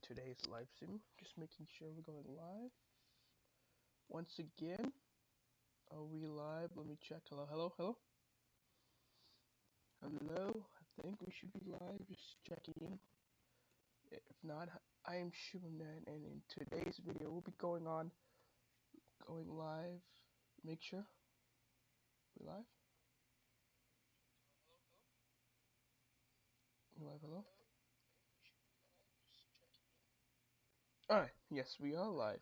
today's live stream. Just making sure we're going live. Once again, are we live? Let me check. Hello, hello, hello. Hello. I think we should be live. Just checking in. If not, I am Superman, and in today's video, we'll be going live. Make sure we're live. We're live. Hello. All right. Yes, we are live.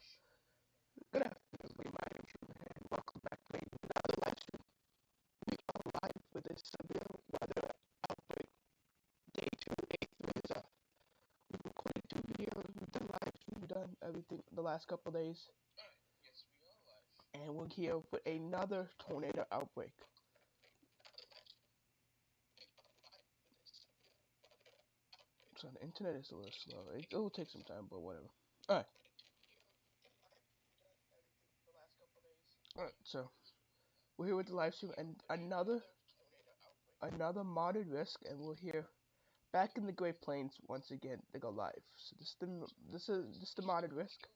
Good afternoon, everybody. My name is Superman, and welcome back to another live stream. We are live with this severe weather outbreak. Day 2, day 3 is up. We've recorded 2 videos, we've done live streams, we've done everything the last couple days. Yes, we are live. And we're here with another tornado outbreak. So the internet is a little slow. It will take some time, but whatever. Alright. Alright, so we're here with the live stream and another modded risk, and we're here back in the Great Plains once again to go live. So this is the modded risk.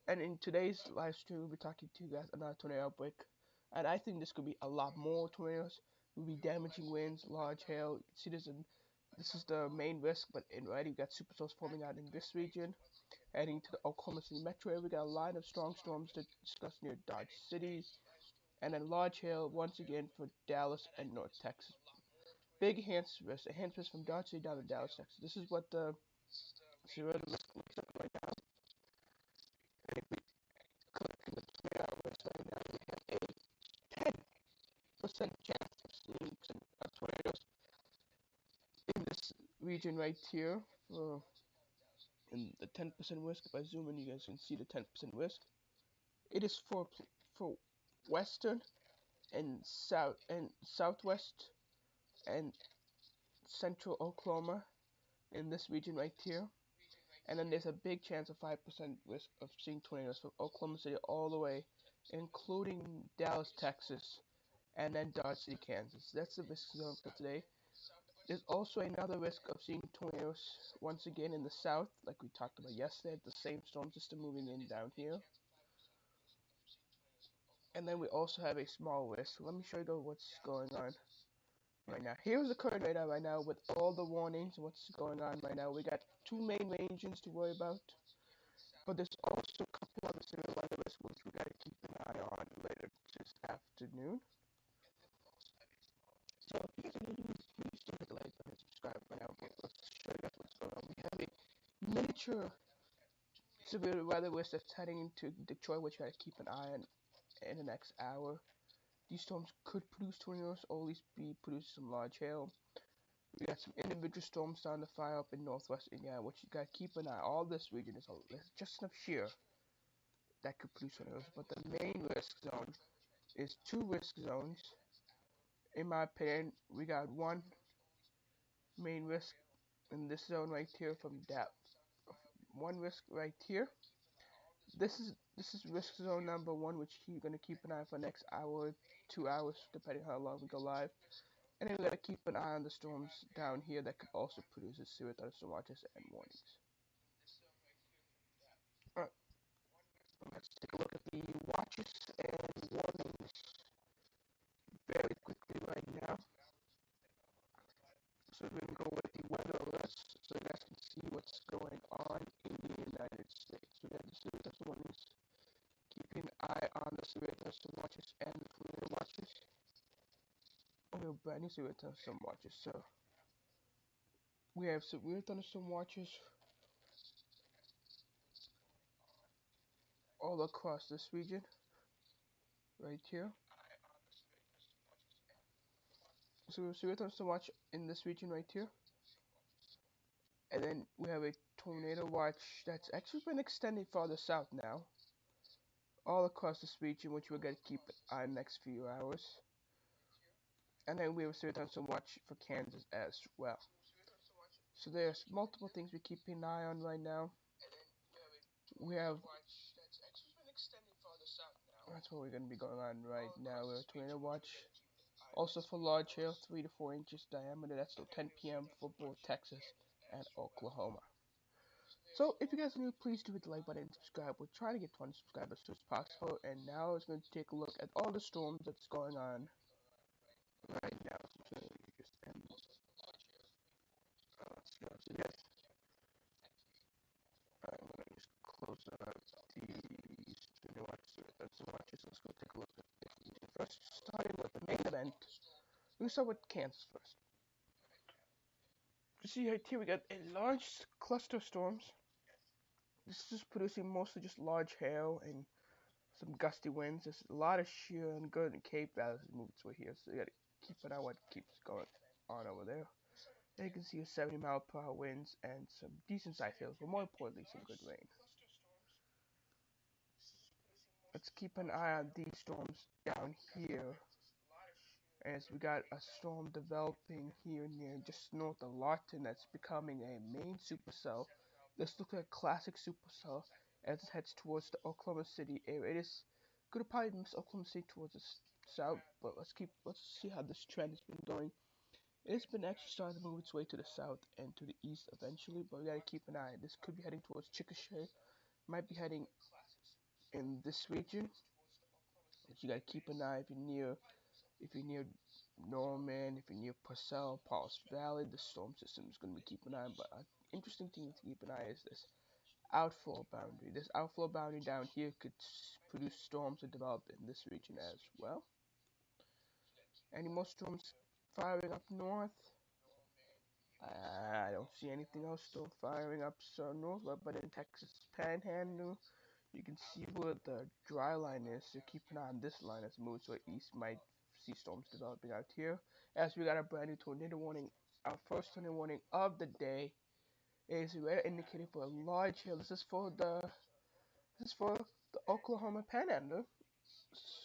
And in today's live stream, we'll be talking to you guys about a tornado outbreak. And I think this could be a lot more tornadoes. We'll be damaging winds, large hail. You can see this is the main risk, but in red, we've got supercells forming out in this region. Heading to the Oklahoma City metro area, we got a line of strong storms to discuss near Dodge City. And then large hail once again for Dallas and North Texas. Big enhanced risk from Dodge City down to Dallas, Texas. This is what the risk looks like right now. And if we click in the tornado risk right now, we have a 10% chance of seeing some tornadoes in this region right here. In the 10% risk, if I zoom in, you guys can see the 10% risk. It is for western and southwest and central Oklahoma in this region right here. And then there's a big chance of 5% risk of seeing tornadoes from Oklahoma City all the way, including Dallas, Texas, and then Dodge City, Kansas. That's the risk zone for today. There's also another risk of seeing tornadoes once again in the south, like we talked about yesterday, the same storm system moving in down here. And then we also have a small risk. Let me show you what's going on right now. Here's the current radar right now with all the warnings and what's going on right now. We got 2 main regions to worry about, but there's also a couple other severe weather risks which we gotta keep an eye on later this afternoon. So if you guys are new, please do hit the like button and subscribe right now. Okay, let's show you guys what's going on. We have a miniature severe weather risk that's heading into Detroit, which you gotta keep an eye on in the next hour. These storms could produce tornadoes or at least be producing some large hail. We got some individual storms starting to fire up in northwest Indiana, which you gotta keep an eye. All this region is just enough shear that could produce tornadoes, but the main risk zone is 2 risk zones. In my opinion, we got 1 main risk in this zone right here from that 1 risk right here. This is risk zone number 1, which you're gonna keep an eye for next hour, 2 hours, depending how long we go live. And then we gotta keep an eye on the storms down here that could also produce severe thunderstorm watches and warnings. Alright, let's take a look at the watches and warnings very quickly right now. So we're gonna go with the weather alerts so you guys can see what's going on in the United States. We got the severe thunderstorm warnings. Keeping an eye on the severe thunderstorm watches and the tornado watches. We have brand new severe thunderstorm watches. So we have severe thunderstorm watches all across this region right here. So we have severe thunderstorm watch in this region right here. And then we have a tornado watch that's actually been extended farther south now. All across this region, which we're going to keep an eye on next few hours. And then we have a severe thunderstorm watch for Kansas as well. So there's multiple things we keep an eye on right now. We have that's what we're going to be going on right now. We have a tornado watch. Also for large hail, 3 to 4 inches diameter. That's till 10 p.m. for both Texas and Oklahoma. So if you guys are new, please do hit the like button and subscribe. We're trying to get 20 subscribers as soon as possible. And now it's going to take a look at all the storms that's going on right now. So just end this. Let's go. So yes, I'm going to just close out these to watch it. Let's go take a look at it. First, starting with the main event. We're going to start with Kansas first. You see right here we got a large cluster of storms. This is producing mostly just large hail and some gusty winds. There's a lot of shear and good and Cape Valley is moving its way here, so you gotta keep an eye on what keeps going on over there. And you can see a 70-mile-per-hour winds and some decent sized hails, but more importantly, some good rain. Let's keep an eye on these storms down here, as we got a storm developing here near just north of Lawton that's becoming a main supercell. This looks like a classic supercell as it heads towards the Oklahoma City area. It is going to probably miss Oklahoma City towards the south, but let's see how this trend has been going. It's been actually starting to move its way to the south and to the east eventually, but we gotta keep an eye. This could be heading towards Chickasha, might be heading in this region. But you gotta keep an eye if you're near Norman, if you're near Purcell, Paul's Valley, the storm system is going to be keeping an eye on. But an interesting thing to keep an eye is this outflow boundary. This outflow boundary down here could produce storms that develop in this region as well. Any more storms firing up north? I don't see anything else still firing up so north, but in Texas Panhandle, you can see where the dry line is, so keep an eye on this line as it moves to the east. Might see storms developing out here. As we got a brand new tornado warning, our first tornado warning of the day is red indicated for a large hail. This is for the Oklahoma Panhandle.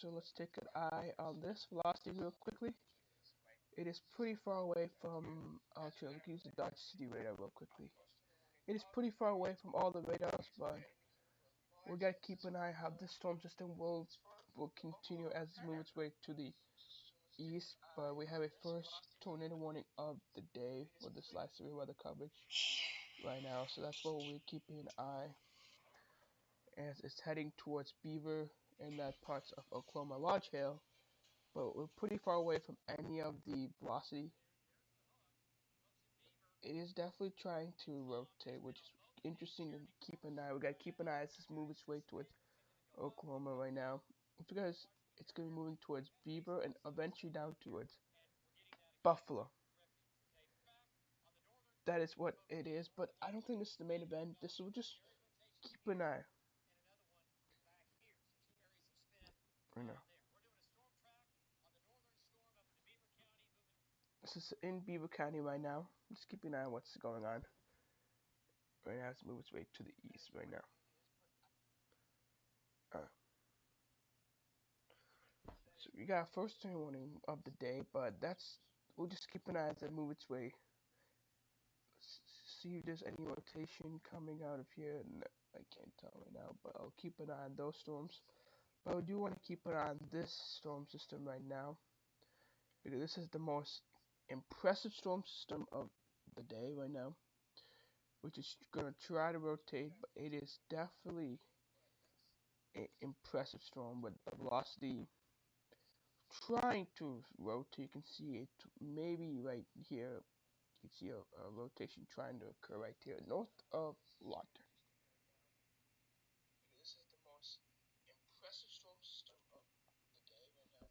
So let's take an eye on this velocity real quickly. It is pretty far away from. Actually, we can use the Dodge City radar real quickly. It is pretty far away from all the radars, but we gotta keep an eye how this storm system will continue as it moves its way to the east. But we have a first tornado warning of the day for this last severe weather coverage right now, so that's what we're keeping an eye as it's heading towards Beaver and that parts of Oklahoma. Large hail, but we're pretty far away from any of the velocity. It is definitely trying to rotate, which is interesting to keep an eye. We gotta keep an eye as this moves its way towards Oklahoma right now, because it's gonna be moving towards Beaver and eventually down towards Buffalo. That is what it is, but I don't think this is the main event. This will just keep an eye right now. This is in Beaver County right now. Just keep an eye on what's going on. Right now, it's moving its way to the east right now. So we got first turn warning of the day, but we'll just keep an eye as it moves its way. See if there's any rotation coming out of here. No, I can't tell right now, but I'll keep an eye on those storms. But I do want to keep an eye on this storm system right now, because this is the most impressive storm system of the day right now, which is going to try to rotate, but it is definitely an impressive storm with the velocity trying to rotate. You can see it maybe right here. You can see a rotation trying to occur right here north of Lawton. This is the most impressive storm system of the day right now.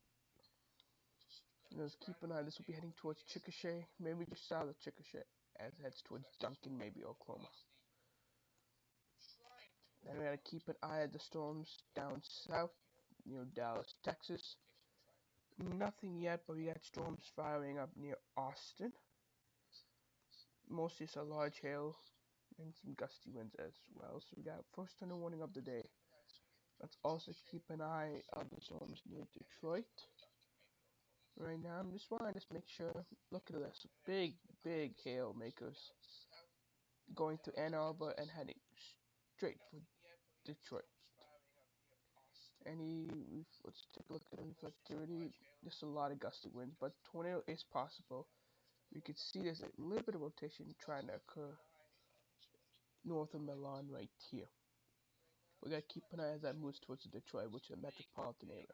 Let's keep an eye. This will be heading towards Chickasha, maybe just south of Chickasha, as it heads towards Duncan, maybe Oklahoma. Then we gotta keep an eye at the storms down south, near Dallas, Texas. Nothing yet, but we got storms firing up near Austin. Mostly it's a large hail and some gusty winds as well. So we got first thunder warning of the day. Let's also keep an eye on the storms near Detroit. Right now, I'm just wanting to make sure. Look at this, big hail makers going to Ann Arbor and heading straight for Detroit. Let's take a look at the reflectivity. There's a lot of gusty winds, but tornado is possible. You can see there's a little bit of rotation trying to occur north of Milan right here. We gotta keep an eye as that moves towards Detroit, which is a metropolitan area.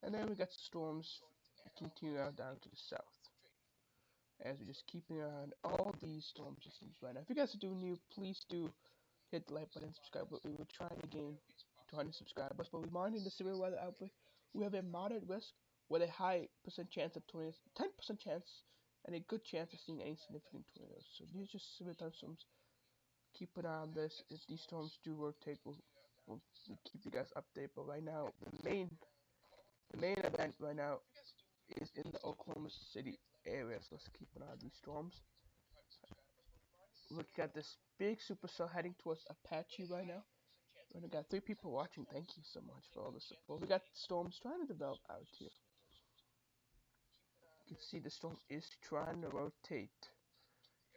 And then we got storms continuing out down to the south. As we're just keeping an eye on all these storm systems right now. If you guys are new, please do hit the like button and subscribe. But we were trying to gain 200 subscribers, but we monitoring the severe weather outbreak. We have a moderate risk with a high percent chance of tornadoes, 10% chance, and a good chance of seeing any significant tornadoes. So these are just severe thunderstorms. Keep an eye on this. If these storms do rotate, we'll keep you guys updated. But right now, the main event right now is in the Oklahoma City area. So let's keep an eye on these storms. Look at this big supercell heading towards Apache right now. We got 3 people watching. Thank you so much for all the support. We got storms trying to develop out here. You can see the storm is trying to rotate.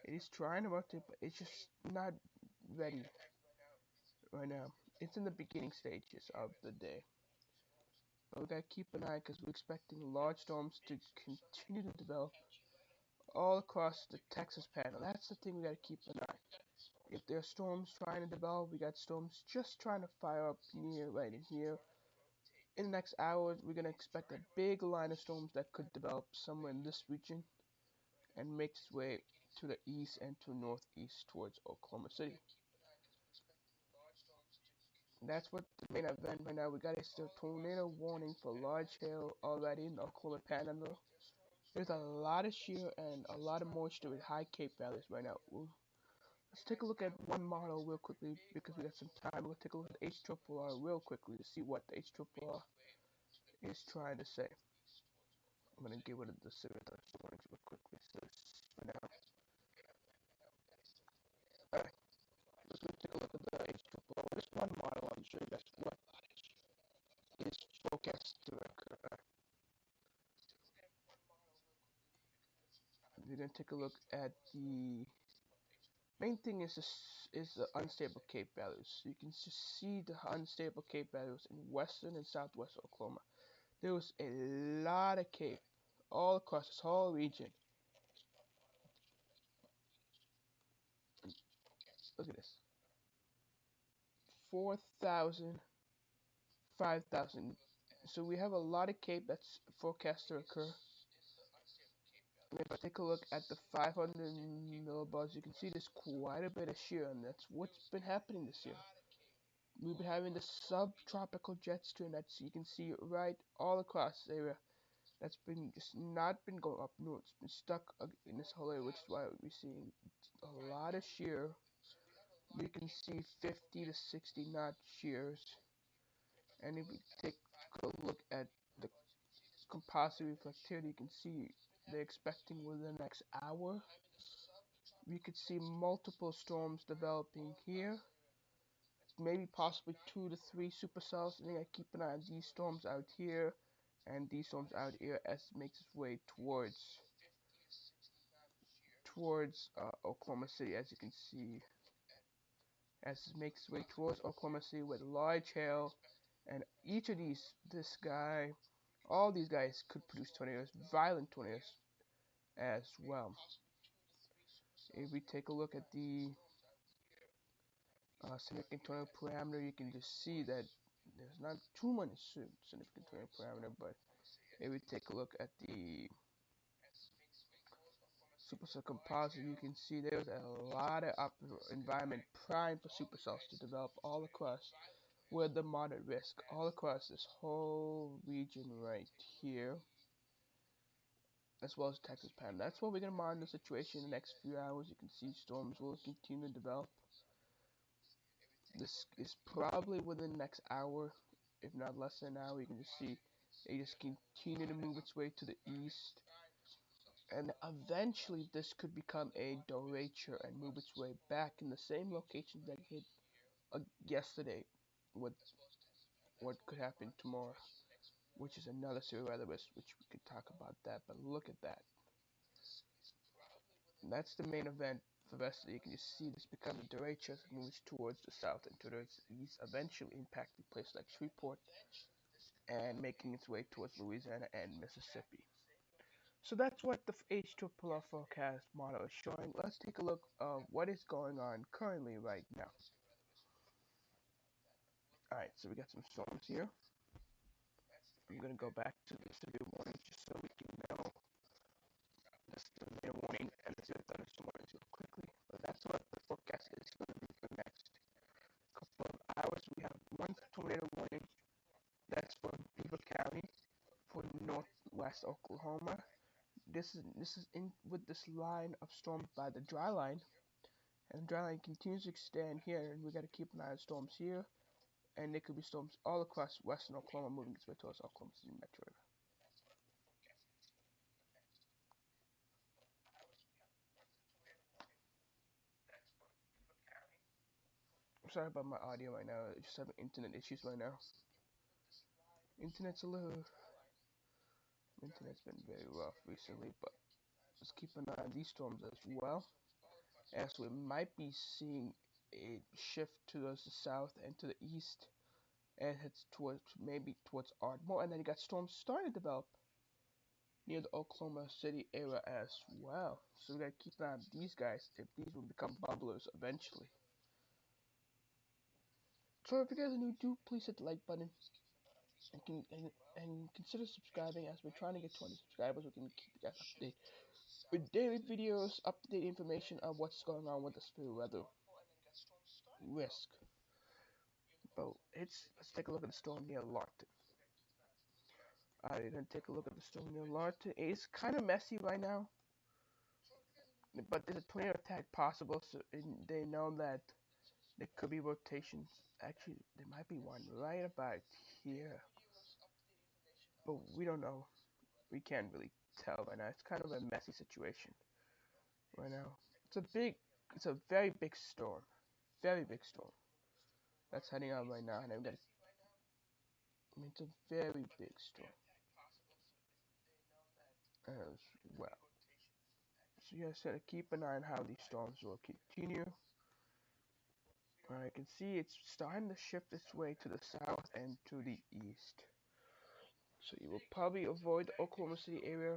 It is trying to rotate, but it's just not ready right now. It's in the beginning stages of the day. But we gotta keep an eye because we're expecting large storms to continue to develop all across the Texas panel. That's the thing we gotta keep an eye. If there are storms trying to develop, we got storms just trying to fire up near right in here. In the next hours, we're gonna expect a big line of storms that could develop somewhere in this region and make its way to the east and to northeast towards Oklahoma City. That's what the main event right now. We got a still tornado warning for large hail already in the Oklahoma Panhandle. There's a lot of shear and a lot of moisture with high Cape values right now. Let's take a look at one model real quickly because we got some time. We'll take a look at HRRR real quickly to see what the HRRR is trying to say. I'm gonna get rid of the severe thunderstorm warnings real quickly. So for now, alright, let's go take a look at the HRRR. Just one model. I'm sure you guys what is forecast to occur. We're gonna take a look at the main thing is the unstable Cape values. So you can just see the unstable Cape values in western and southwest Oklahoma. There was a lot of Cape all across this whole region. Look at this. 4,000, 5,000. So we have a lot of Cape that's forecast to occur. And if I take a look at the 500 millibars, you can see there's quite a bit of shear, and that's what's been happening this year. We've been having the subtropical jet stream that you can see right all across the area. That's been just not been going up north. It's been stuck in this whole area, which is why we're seeing a lot of shear. You can see 50 to 60 knot shears. And if we take a look at the composite reflectivity, you can see they're expecting within the next hour. We could see multiple storms developing here. Maybe possibly 2 to 3 supercells. I think I keep an eye on these storms out here and these storms out here as it makes its way towards Oklahoma City, as you can see, as it makes its way towards Oklahoma City with large hail, and each of this guy, all these guys could produce tornadoes, violent tornadoes as well. If we take a look at the significant tornado parameter, you can just see that there's not too much significant tornado parameter, but if we take a look at the supercell composite, you can see there's a lot of environment prime for supercells to develop all across with the moderate risk, all across this whole region right here, as well as Texas Pan. That's what we're going to monitor the situation in the next few hours. You can see storms will continue to develop. This is probably within the next hour, if not less than an hour. You can just see it just continue to move its way to the east. And eventually this could become a derecho and move its way back in the same location that it hit yesterday with what could happen tomorrow, which is another severe weather risk, which we could talk about that. But look at that. And that's the main event for the rest of the day. You can just see this become a derecho as it moves towards the south and towards the east, eventually impacting places like Shreveport and making its way towards Louisiana and Mississippi. So that's what the H2 forecast model is showing. Let's take a look of what is going on currently right now. Alright, so we got some storms here. I'm gonna go back to the severe warnings just so we can know the severe warning and the severe thunderstorm warnings real quickly. But that's what the forecast is going to be for the next couple of hours. We have one tornado warning. That's for Beaver County, for northwest Oklahoma. This is in with this line of storms by the dry line, and the dry line continues to extend here, and we got to keep an eye on storms here, and there could be storms all across western Oklahoma moving its way towards Oklahoma City metro area. I'm sorry about my audio right now. I just having internet issues right now. Internet's a little. Internet's been very rough recently, but let's keep an eye on these storms as well, as we might be seeing a shift towards the south and to the east, and heads towards maybe towards Ardmore, and then you got storms starting to develop near the Oklahoma City area as well. So we gotta keep an eye on these guys if these will become bubblers eventually. So if you guys are new, do please hit the like button and consider subscribing, as we're trying to get 20 subscribers. We can keep you guys updated with daily videos, up-to-date information of what's going on with the severe weather risk. But let's take a look at the storm near Lawton. Alright, we're gonna take a look at the storm near Lawton. It's kind of messy right now, but there's a tornado attack possible, so they know that there could be rotations. Actually, there might be one right about here, but we don't know. We can't really tell right now. It's kind of a messy situation right now. It's a very big storm, very big storm that's heading out right now, and it's a very big storm as well. So you guys gotta keep an eye on how these storms will continue. I can see it's starting to shift its way to the south and to the east. So you will probably avoid the Oklahoma City area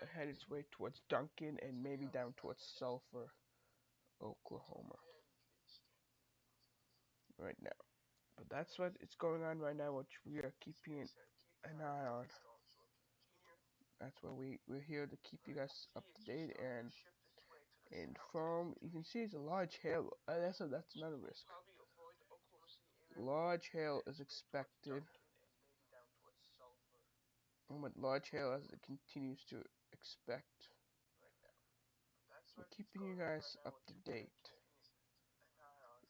and head its way towards Duncan and maybe down towards Sulphur, Oklahoma right now. But that's what is going on right now, which we are keeping an eye on. That's why we're here to keep you guys up to date and informed. You can see it's a large hail. That's another risk. Large hail is expected, and with large hail as it continues to expect. We're keeping you guys up to date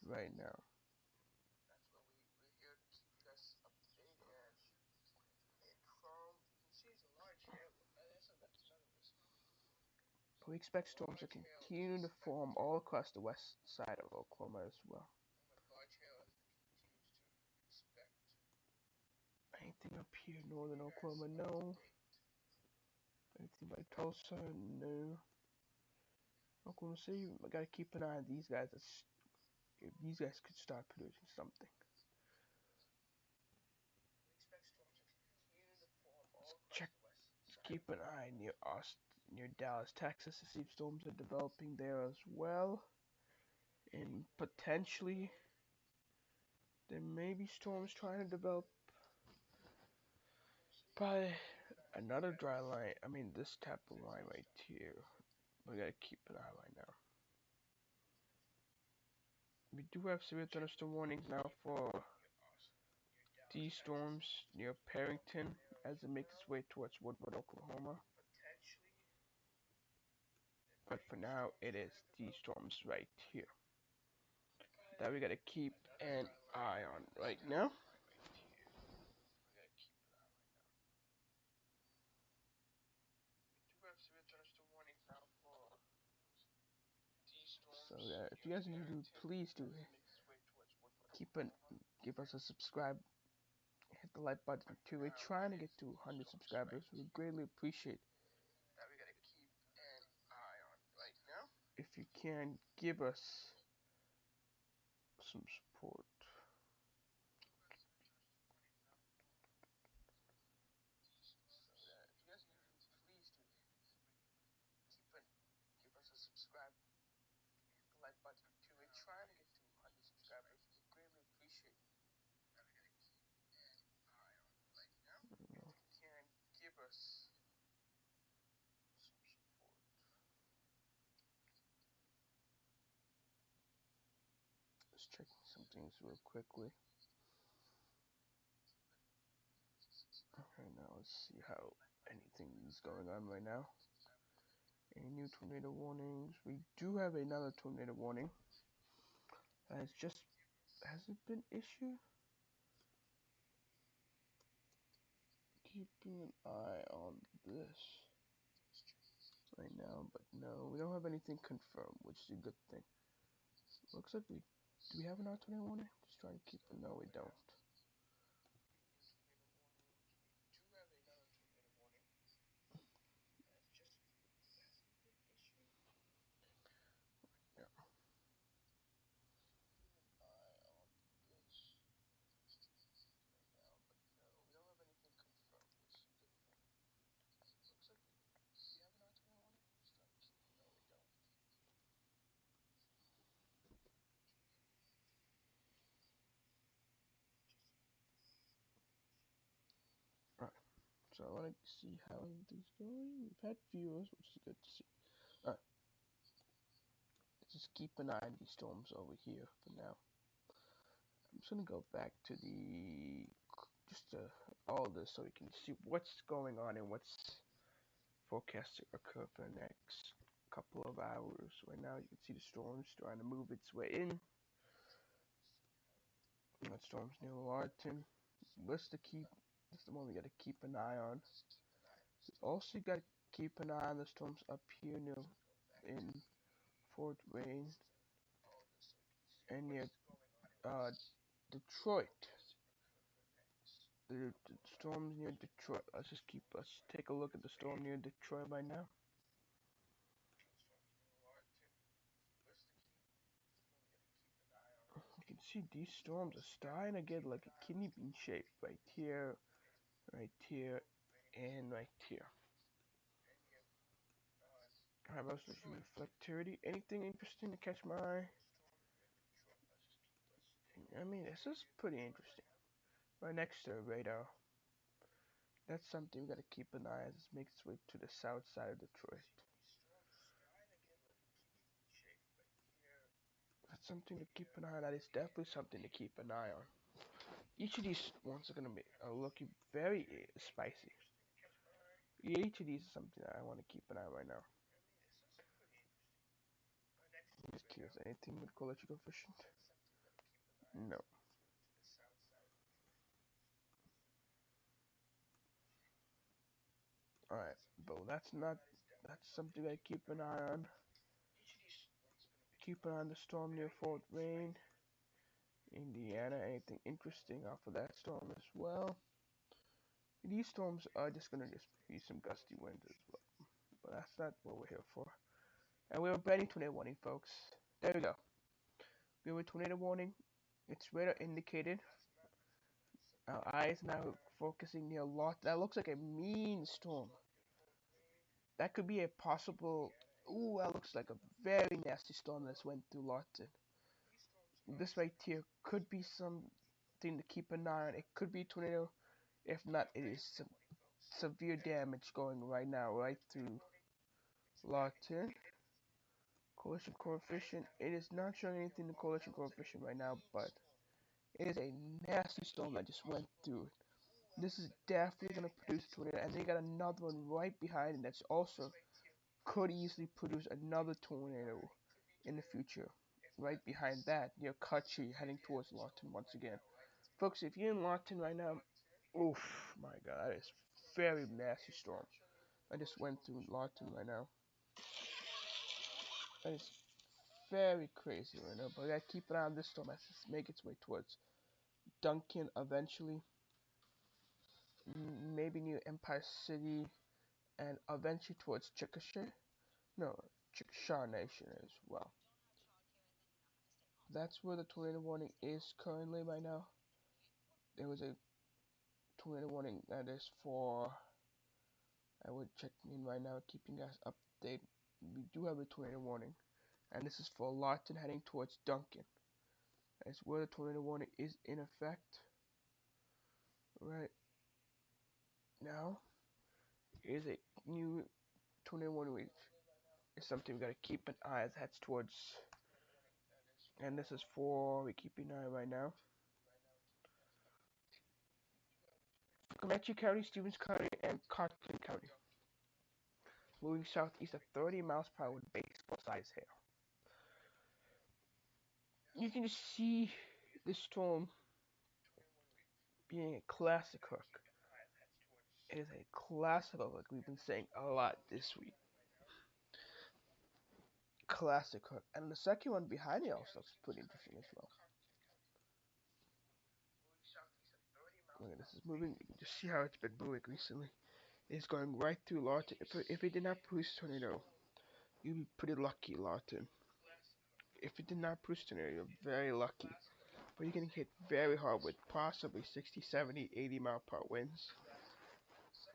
right now. We expect storms to continue to form all across the west side of Oklahoma as well. Anything up here, northern Oklahoma? No. Anything by Tulsa? No. Oklahoma City, I gotta keep an eye on these guys. If these guys could start producing something. Let's keep an eye near Austin, near Dallas, Texas, to see if storms are developing there as well. And potentially, there may be storms trying to develop by another dry line. I mean, this type of line right here. We gotta keep an eye right now. We do have severe thunderstorm warnings now for these storms near Perrington as it makes its way towards Woodward, Oklahoma. But for now, it is these storms right here that we gotta keep an eye on right now. So if you guys are new, please do give us a subscribe, hit the like button too. We're trying to get to 100 subscribers. We greatly appreciate if you can give us some support. just checking some things real quickly. Okay, now let's see how anything is going on right now. Any new tornado warnings? We do have another tornado warning. It's just, has it been issued? Keeping an eye on this right now, but no, we don't have anything confirmed, which is a good thing. Looks like do we have an tornado warning? Just trying to keep it. No, we don't. Yeah. Alright, so I want to see how everything's going. We've had viewers, which is good to see. Alright, let's just keep an eye on these storms over here for now. I'm just gonna go back to the all this so we can see what's going on and what's forecast to occur for the next couple of hours. Right now, you can see the storm's trying to move its way in. That storm's near Larton. That's the one we gotta keep an eye on. Also, you gotta keep an eye on the storms up here near in Fort Wayne and near Detroit. The storm's near Detroit. Let's take a look at the storm near Detroit right now. You can see these storms are starting to get like a kidney bean shape right here, and right here. How about this reflectivity? Anything interesting to catch my eye? I mean, this is pretty interesting. Right next to the radar. That's something we gotta keep an eye as it makes its way to the south side of Detroit. That's something to keep an eye on. That is definitely something to keep an eye on. Each of these ones are gonna be looking very spicy. Each of these is something that I want to keep an eye on right now. Just curious, anything with college coefficient? No. Alright, but that's something I keep an eye on. Keep an eye on the storm near Fort Wayne, Indiana. Anything interesting off of that storm as well. These storms are just gonna be some gusty winds as well. But that's not what we're here for. And we're ready tornado warning, folks. There we go. We have a tornado warning. It's radar indicated. Our eyes now focusing near lot. That looks like a mean storm. That could be a possible. Ooh, that looks like a very nasty storm that's went through Lawton. This right here could be something to keep an eye on. It could be a tornado. If not, it is some severe damage going right now, right through Lawton. Collision coefficient. It is not showing anything in collision coefficient right now, but it is a nasty storm that just went through. This is definitely going to produce a tornado, and they got another one right behind it that's also could easily produce another tornado in the future. Right behind that, near Kutchi, heading towards Lawton once again. Folks, if you're in Lawton right now, oof, my god, that is very nasty storm. I just went through Lawton right now. That is very crazy right now, but I gotta keep an eye on this storm as it makes its way towards Duncan eventually. Maybe near Empire City, and eventually towards Chickasha. No, Chickasha Nation as well. That's where the tornado warning is currently right now. There was a tornado warning that is for. I would check in right now, keeping guys updated. We do have a tornado warning, and this is for Lawton heading towards Duncan. That's where the tornado warning is in effect. Right now, is a new tornado warning, which is something we gotta keep an eye as it heads towards And this is for, we keep an eye right now. Comanche County, Stevens County, and Cartland County. Moving southeast at 30 miles per hour with baseball-sized hail. You can just see this storm being a classic hook. It is a classic hook, like we've been saying a lot this week. Classic hook. And the second one behind it also looks pretty interesting as well. Look at this is moving. You can just see how it's been moving recently. It's going right through Lawton. If it did not produce a tornado, you'd be pretty lucky, Lawton. If it did not produce a tornado, you're very lucky. But you're getting hit very hard with possibly 60, 70, 80 mile per hour winds.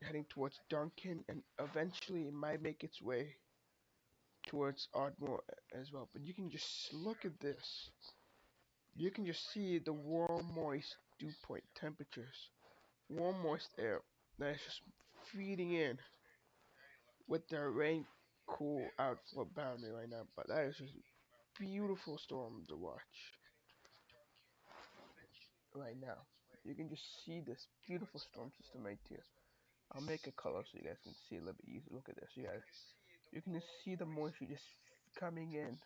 Heading towards Duncan, and eventually it might make its way towards Ardmore as well. But you can just look at this. You can just see the warm, moist dew point temperatures. Warm, moist air that is just feeding in with their rain cool outflow boundary right now. But that is just a beautiful storm to watch right now. You can just see this beautiful storm system right here. I'll make a color so you guys can see a little bit easier. Look at this, you guys. You can just see the moisture just coming in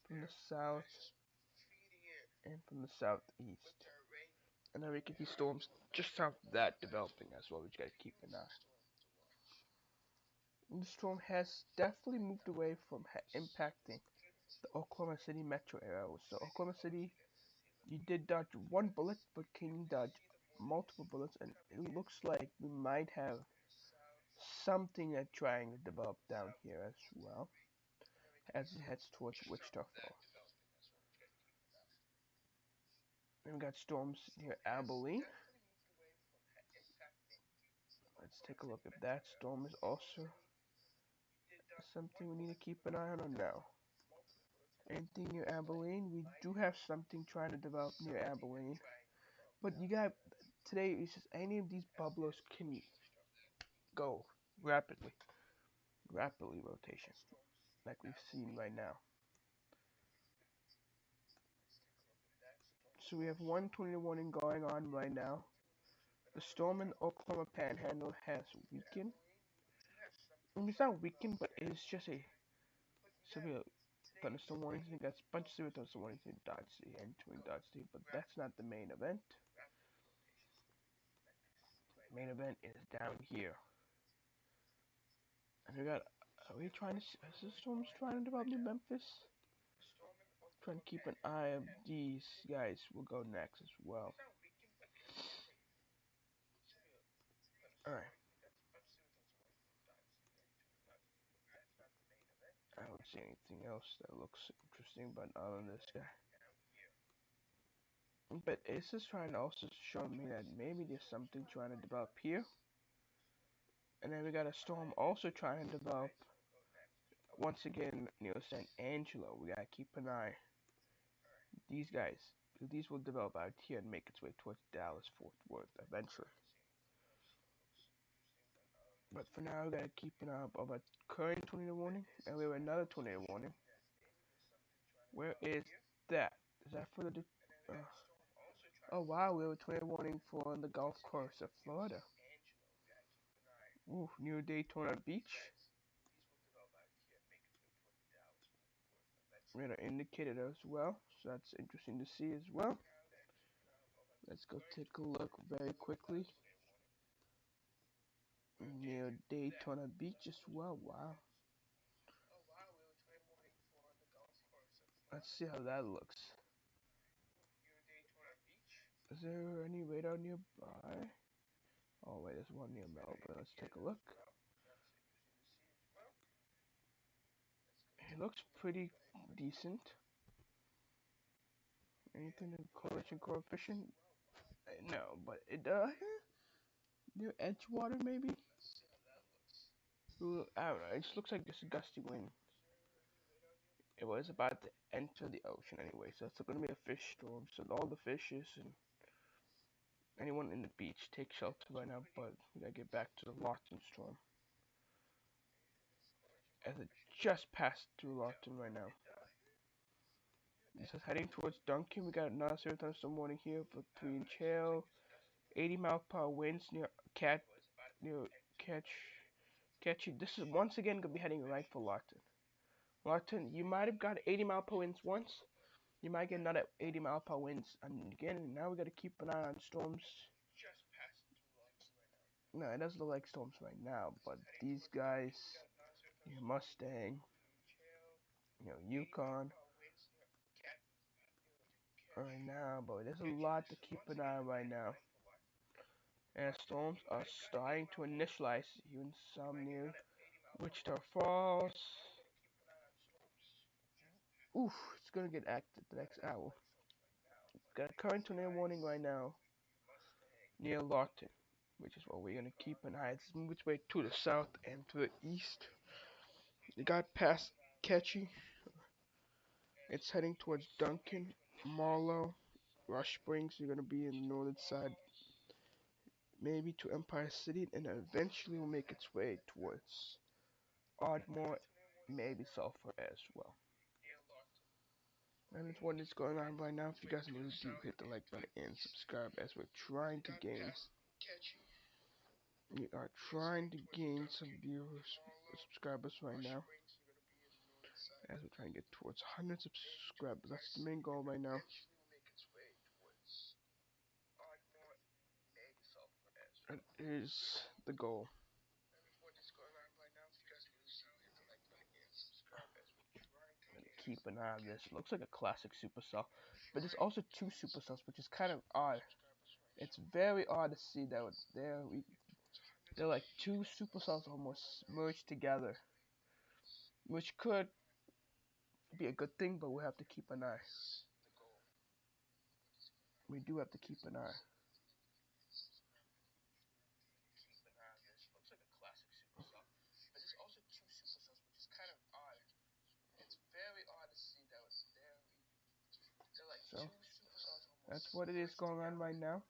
from the south and from the southeast. And then we can see storms just south of that developing as well, which you gotta keep an eye. And the storm has definitely moved away from impacting the Oklahoma City metro area. So Oklahoma City, you did dodge one bullet, but can you dodge multiple bullets? And it looks like we might have something that's trying to develop down here as well, as it heads towards Wichita Falls. And we got storms near Abilene. Let's take a look at that. Storm is also something we need to keep an eye on now. Anything near Abilene? We do have something trying to develop near Abilene. But you got, today it's just any of these bubblers can go rapidly. Rapidly rotation. Like we've seen right now. So we have one tornado warning going on right now. The storm in the Oklahoma Panhandle has weakened. I mean, it's not weakened, but it's just a severe thunderstorm warning. I think that's a bunch of severe thunderstorm warnings in Dodge City, entering Dodge City, but that's not the main event. Main event is down here. And we got, are we trying to, is the storms trying to develop New Memphis? Trying to keep an eye on these guys. Will go next as well. Alright. I don't see anything else that looks interesting, but other than this guy. But it's just trying to also show me that maybe there's something trying to develop here. And then we got a storm also trying to develop once again near San Angelo. We gotta keep an eye. These guys, these will develop out here and make its way towards Dallas, Fort Worth eventually. But for now, we gotta keep an eye on our current tornado warning, and we have another tornado warning. Where is that? Is that for the? Oh wow, we have a tornado warning for the Gulf Coast of Florida. Ooh, near Daytona Beach. We had indicated as well, so that's interesting to see as well. Let's go take a look very quickly. Near Daytona Beach as well. Wow. Let's see how that looks. Is there any radar nearby? Oh wait, there's one near Melbourne. Let's take a look. It looks pretty decent. Anything in correlation coefficient? No, but it near Edgewater maybe? Ooh, I don't know. It just looks like just a gusty wind. It was about to enter the ocean anyway, so it's going to be a fish storm. So all the fishes and anyone in the beach take shelter right now, but we gotta get back to the Lawton storm. As it just passed through Lawton right now. This is heading towards Duncan. We got another severe thunderstorm warning here for 3-inch hail. 80-mile-per-hour winds near catch catchy. This is once again gonna be heading right for Lawton. Lawton, you might have got 80-mile-per-hour winds once. You might get another 80-mile-per-hour winds, and again, now we gotta keep an eye on storms. No, it doesn't look like storms right now, but these guys, Mustang, Yukon, right now, but there's a lot to keep an eye on right now. And storms are starting to initialize, even some near Wichita Falls. Oof, it's gonna get active the next hour. Got a current tornado warning right now near Lawton, which is what we're gonna keep an eye. It's moving its way to the south and to the east. It got past Ketchy. It's heading towards Duncan, Marlow, Rush Springs. You're gonna be in the northern side, maybe to Empire City, and eventually will make its way towards Ardmore, maybe Sulphur as well. And it's what is going on right now. If you guys need to do, hit the like button and subscribe as we are trying to gain some viewers, subscribers right now. As we're trying to get towards 100 subscribers. That's the main goal right now. That is the goal. Keep an eye on this. Looks like a classic supercell, but there's also two supercells, which is kind of odd. It's very odd to see that they're like two supercells almost merged together, which could be a good thing, but we have to keep an eye. We do have to keep an eye. So that's what it is going on right now.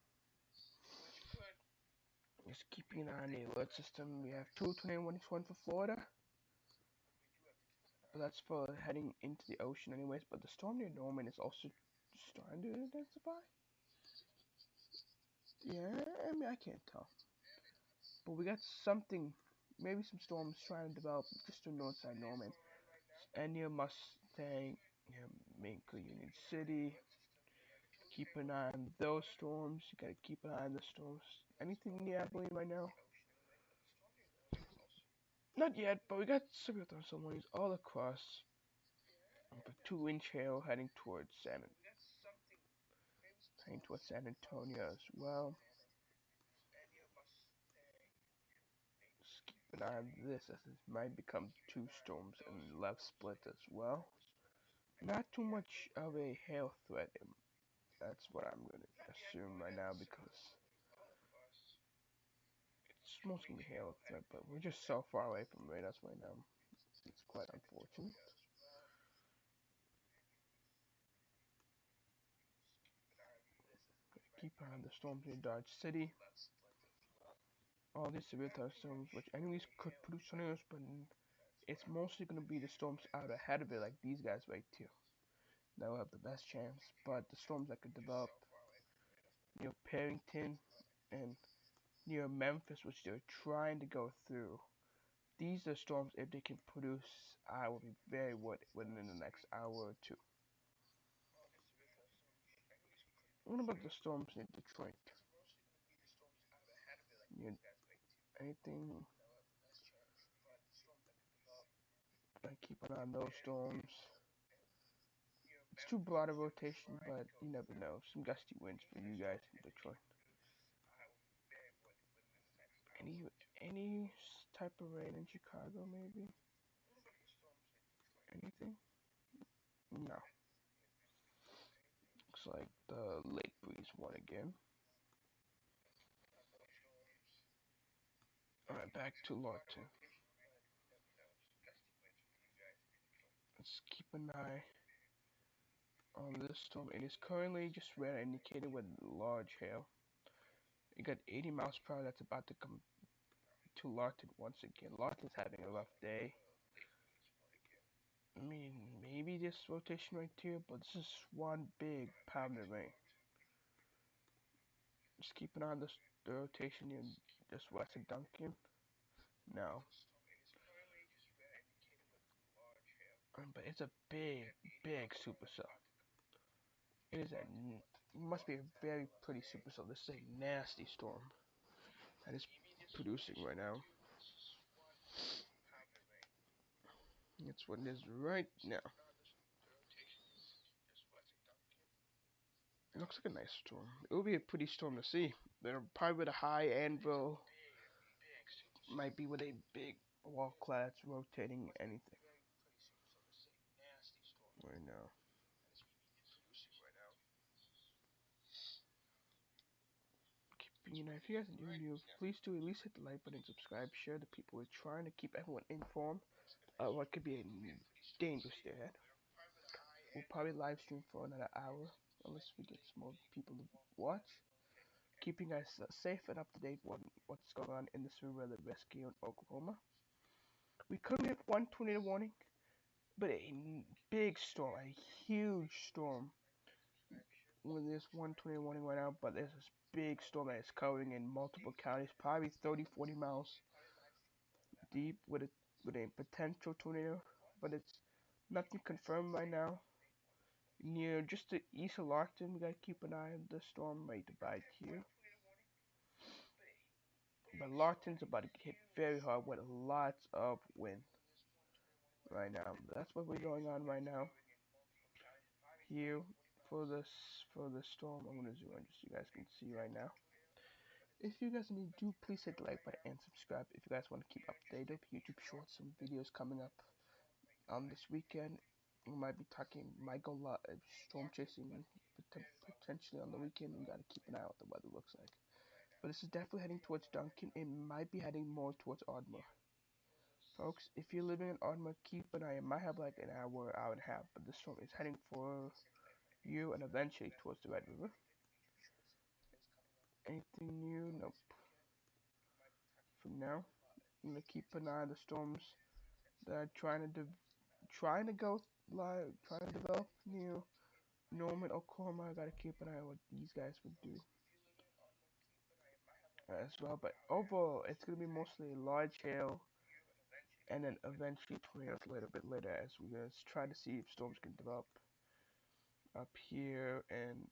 Just keeping an eye on the alert system. We have two tornado warnings, one for Florida. But that's for heading into the ocean anyways. But the storm near Norman is also starting to intensify. Yeah, I mean, I can't tell. But we got something, maybe some storms trying to develop just to north side Norman. And near Mustang, near Minka, Union City. Keep an eye on those storms. You gotta keep an eye on the storms. Anything near Abilene right now? Not yet, but we got severe thunderstorm warnings all across. For 2-inch hail heading towards San Antonio as well. Just keep an eye on this as it might become two storms and left split as well. Not too much of a hail threat. That's what I'm gonna assume right now because it's mostly gonna be hail threat, but we're just so far away from radars right now. It's quite unfortunate. Keep an eye on the storms near Dodge City. All these severe thunderstorms, which anyways could produce tornadoes, but it's mostly gonna be the storms out ahead of it, like these guys right here. That will have the best chance. But the storms that could develop near Parrington and near Memphis, which they're trying to go through. These are storms, if they can produce, I will be very within the next hour or two. What about the storms in Detroit? You, anything? I keep an eye on those storms. It's too broad a rotation, but you never know. Some gusty winds for you guys in Detroit. Any type of rain in Chicago, maybe? Anything? No. Looks like the lake breeze won again. Alright, back to Lawton. Let's keep an eye on this storm. It is currently just red indicated with large hail. You got 80 miles per hour that's about to come to Lawton once again. Lawton's having a rough day. I mean, maybe this rotation right here, but this is one big pounded rain. Just keep an eye on this, the rotation in just west of Duncan. No, but it's a big, big supercell. It is a, must be a very pretty supercell. This is a nasty storm that is producing right now. That's what it is right now. It looks like a nice storm. It will be a pretty storm to see. They're probably with a high anvil, might be with a big wall clads rotating anything right now. You know, if you guys are new, please do at least hit the like button, subscribe, share the people. We're trying to keep everyone informed of what could be a dangerous day ahead. We'll probably live stream for another hour unless we get some more people to watch. Keeping us safe and up to date on what's going on in the severe weather rescue in Oklahoma. We currently have one tornado warning, but a big storm, a huge storm. Well, there's one tornado warning right now, but there's this big storm that is covering in multiple counties, probably 30, 40 miles deep with a potential tornado, but it's nothing confirmed right now. Near just to east of Larkton, we gotta keep an eye on the storm right about here. But Larkton's about to get hit very hard with lots of wind right now. That's what we're going on right now. Here for the storm, I'm gonna zoom in just so you guys can see right now. If you guys need to, please hit the like button and subscribe. If you guys want to keep updated with YouTube shorts and videos coming up this weekend, we might be talking, might go storm chasing potentially on the weekend. We gotta keep an eye on what the weather looks like. But this is definitely heading towards Duncan. It might be heading more towards Ardmore. Folks, if you're living in Ardmore, keep an eye. It might have like an hour, hour and a half, but this storm is heading for you and eventually towards the Red River. Anything new? Nope. For now, I'm gonna keep an eye on the storms that are trying to go live, trying to develop near Norman, Oklahoma. I gotta keep an eye on what these guys would do as well. But overall, it's gonna be mostly large hail, and then eventually tornadoes a little bit later as we're gonna try to see if storms can develop up here and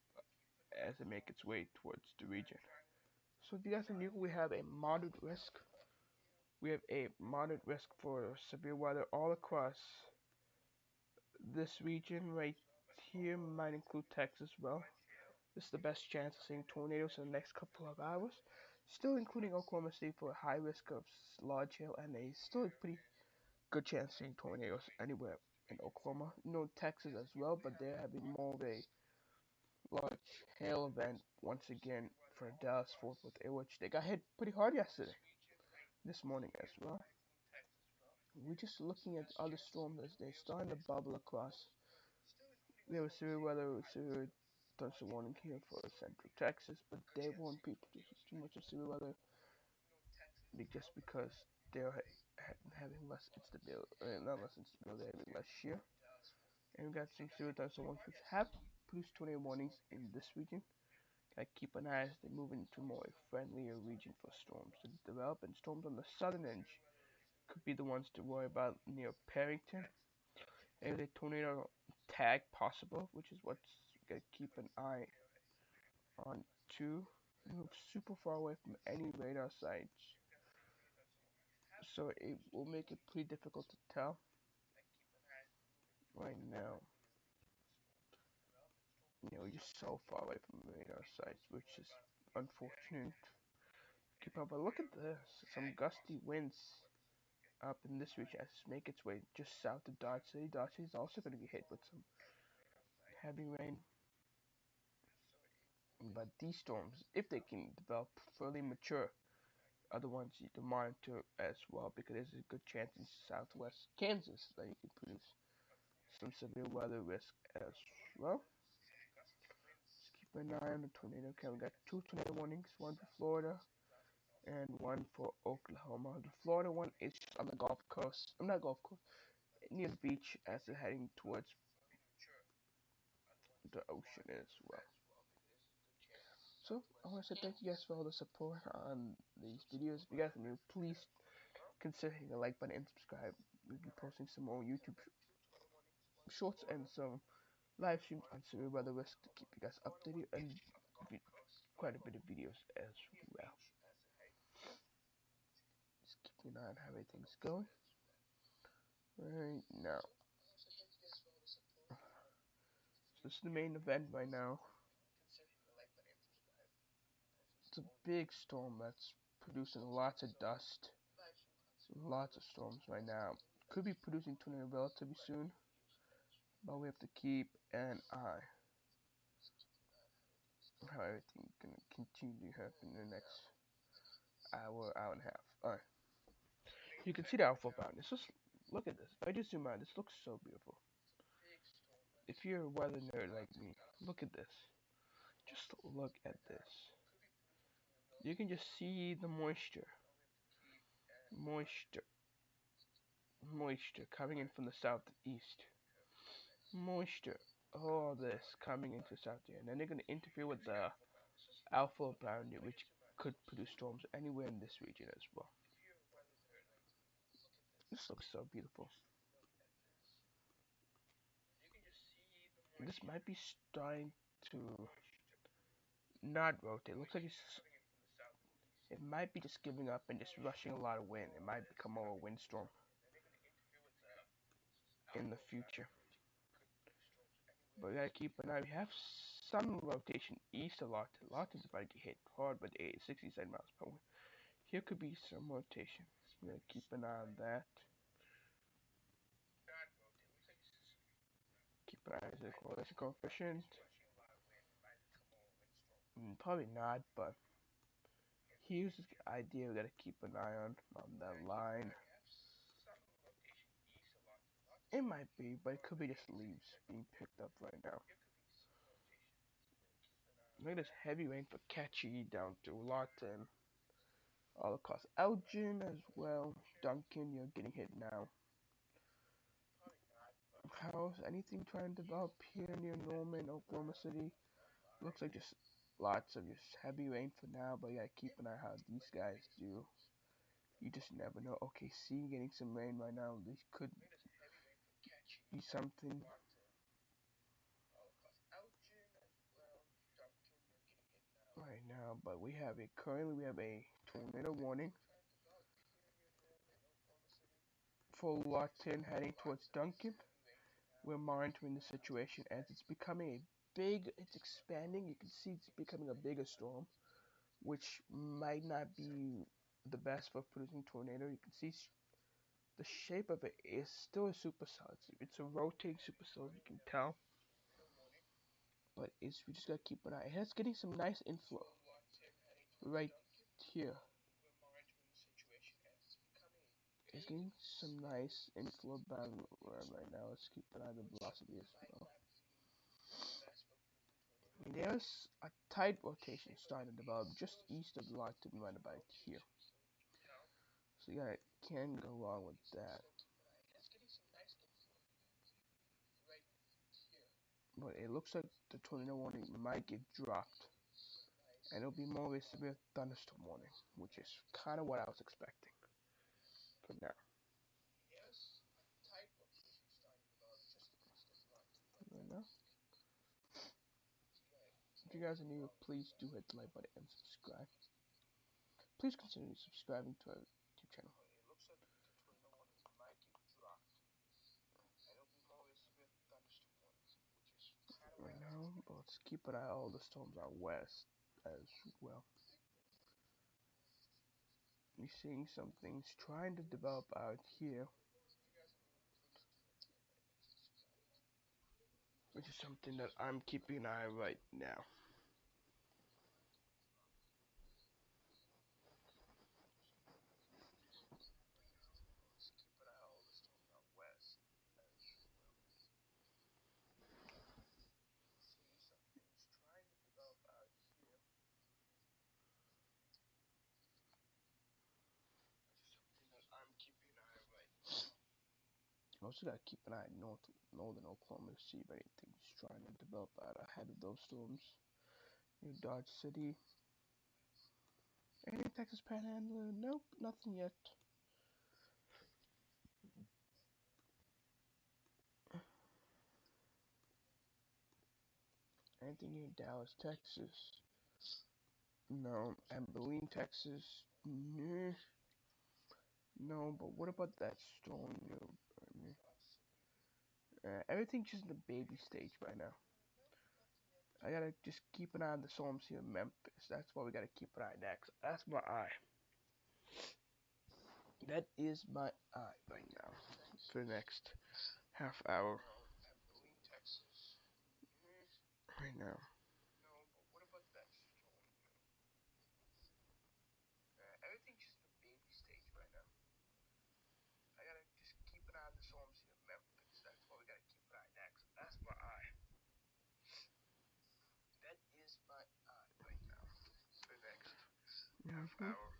as it make its way towards the region. So if you guys are new, we have a moderate risk. We have a moderate risk for severe weather all across this region right here. Might include Texas as well. This is the best chance of seeing tornadoes in the next couple of hours. Still including Oklahoma State for a high risk of large hail and a still a pretty good chance of seeing tornadoes anywhere in Oklahoma. You know, Texas as well, but they're having more of a large hail event once again for Dallas Fort Worth, which they got hit pretty hard yesterday, this morning as well. We're just looking at other storms as they're starting to bubble across. There was severe weather, severe thunderstorm warning here for central Texas, but they warn people to use too much of severe weather just because they're having less instability, not less instability, they're having less shear. And we got some severe thunderstorm warnings which have produced tornado warnings in this region. Gotta keep an eye as they move into more friendlier region for storms to develop, and storms on the southern edge could be the ones to worry about near Perrington. And a tornado tag possible, which is what's gotta keep an eye on too. Move super far away from any radar sites, so it will make it pretty difficult to tell right now. You know, just so far away from radar sites, which is unfortunate. Keep up, but look at this. Some gusty winds up in this region as it make its way just south of Dodge City. Dodge City is also going to be hit with some heavy rain. But these storms, if they can develop fully mature, are the ones you need to monitor as well, because there's a good chance in southwest Kansas that you can produce some severe weather risk as well. Just keep an eye on the tornado count. We got two tornado warnings, one for Florida and one for Oklahoma. The Florida one is just on the Gulf Coast. I'm not Gulf Coast. near the beach as they're heading towards the ocean as well. So I want to say thank you guys for all the support on these videos. If you guys are new, please consider hitting the like button and subscribe. We'll be posting some more YouTube shorts and some live streams on Severe Weather Risk to keep you guys updated and quite a bit of videos as well. Just keeping an eye on how everything's going right now. So this is the main event right now. It's a big storm that's producing lots of dust. Lots of storms right now. Could be producing tornado relatively soon, but we have to keep an eye on how everything's gonna continue to happen in the next hour, hour and a half. Alright. You can see the alpha bound. This just look at this. If I just zoom out, this looks so beautiful. If you're a weather nerd like me, look at this. Just look at this. You can just see the moisture. Moisture. Moisture coming in from the southeast. Moisture. All this coming into south here. And then they're going to interfere with the alpha boundary, which could produce storms anywhere in this region as well. This looks so beautiful. This might be starting to not rotate. It looks like it might be just giving up and just rushing a lot of wind. It might become more a windstorm in the future. But we gotta keep an eye. We have some rotation east of Lawton. Lawton's about to get hit hard with 67 miles per hour. Here could be some rotation. We gotta keep an eye on that. Keep an eye on the correlation coefficient. Probably not, but here's the idea we gotta keep an eye on that line. It might be, but it could be just leaves being picked up right now. Look at this heavy rain for Catchy down to Lawton. All across Elgin as well. Duncan, you're getting hit now. How's anything trying to develop here near Norman, Oklahoma City? Looks like just lots of just heavy rain for now, but you gotta keep an eye how these guys do. You just never know. Okay, see, getting some rain right now. This could be something. Right now, but currently we have a tornado warning for Lawton heading towards Duncan. We're monitoring the situation as it's becoming it's expanding. You can see it's becoming a bigger storm, which might not be the best for producing tornado. You can see the shape of it is still a supercell. It's a rotating supercell, you can tell. But we just gotta keep an eye. It's getting some nice inflow right here. It's getting some nice inflow right now. Let's keep an eye on the velocity as well. There's a tight rotation starting to develop just east of Lawton right about here. So yeah, it can go along with that. But it looks like the tornado warning might get dropped. And it'll be more of a severe thunderstorm warning, which is kind of what I was expecting for now. Right now. If you guys are new, please do hit the like button and subscribe. Please consider subscribing to our YouTube channel. Right now, but let's keep an eye on all the storms out west as well. We're seeing some things trying to develop out here, which is something that I'm keeping an eye on right now. Also gotta keep an eye northern Oklahoma to see if anything's trying to develop out ahead of those storms. New Dodge City. Any Texas Panhandle? Nope, nothing yet. Anything in Dallas, Texas? No. Abilene, Texas? Nah. No, but what about that storm? Everything's just in the baby stage right now. I gotta just keep an eye on the storms here in Memphis. That's what we gotta keep an eye next. That's my eye. That is my eye right now for the next half hour. Right now. Everything's just in the baby stage right now. I gotta just keep an eye on the storms here in Memphis. That's what we gotta keep an eye next. That's my eye. That is my eye right now for the next half hour.